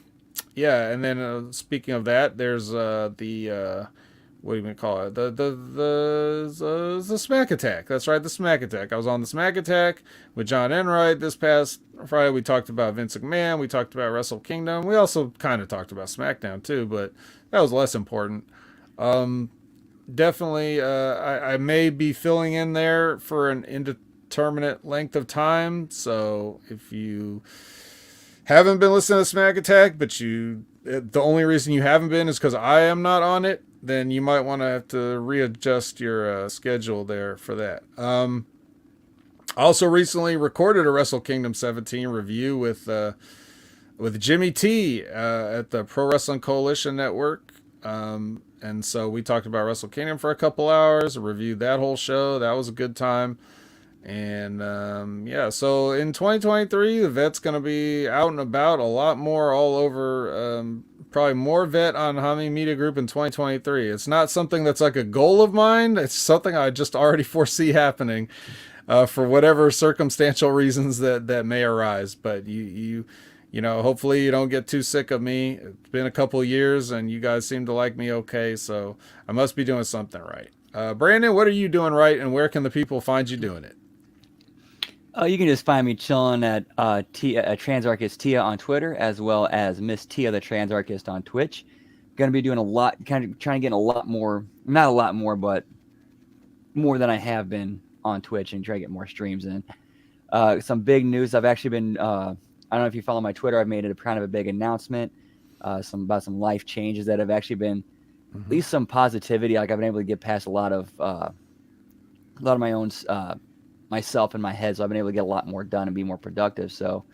yeah. And then speaking of that, there's the... what do you even call it? The Smack Attack. That's right, the Smack Attack. I was on the Smack Attack with John Enright this past Friday. We talked about Vince McMahon. We talked about Wrestle Kingdom. We also kind of talked about SmackDown too, but that was less important. Definitely, I may be filling in there for an indeterminate length of time. So if you haven't been listening to Smack Attack, but the only reason you haven't been is because I am not on it, then you might want to have to readjust your schedule there for that. I also recently recorded a Wrestle Kingdom 17 review with Jimmy T at the Pro Wrestling Coalition Network. And so we talked about Wrestle Kingdom for a couple hours, reviewed that whole show. That was a good time. And yeah, so in 2023, the vet's going to be out and about a lot more all over. Probably more vet on Hami Media Group in 2023. It's not something that's like a goal of mine. It's something I just already foresee happening for whatever circumstantial reasons that may arise. But you know, hopefully you don't get too sick of me. It's been a couple years and you guys seem to like me okay. So I must be doing something right. Brandon, what are you doing right, and where can the people find you doing it? You can just find me chilling at Transarchist Tia on Twitter, as well as Miss Tia the Transarchist on Twitch. Going to be doing a lot, kind of trying to get a lot more, not a lot more, but more than I have been on Twitch, and try to get more streams in. Some big news. I've actually been, I don't know if you follow my Twitter, I've made it a kind of a big announcement about some life changes that have actually been at least some positivity. Like I've been able to get past a lot of my own myself in my head, so I've been able to get a lot more done and be more productive. So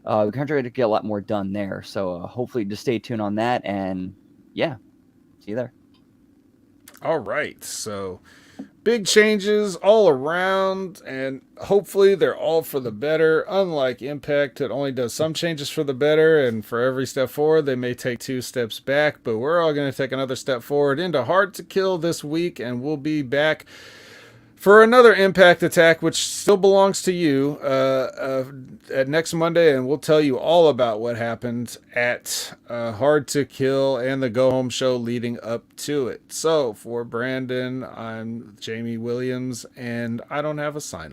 we're going to try to get a lot more done there. So hopefully just stay tuned on that, and yeah, see you there. All right. So big changes all around, and hopefully they're all for the better. Unlike Impact, it only does some changes for the better, and for every step forward, they may take 2 steps back. But we're all going to take another step forward into Hard to Kill this week, and we'll be back for another Impact attack, which still belongs to you, at next Monday, and we'll tell you all about what happened at Hard to Kill and the Go Home show leading up to it. So, for Brandon, I'm Jamie Williams, and I don't have a sign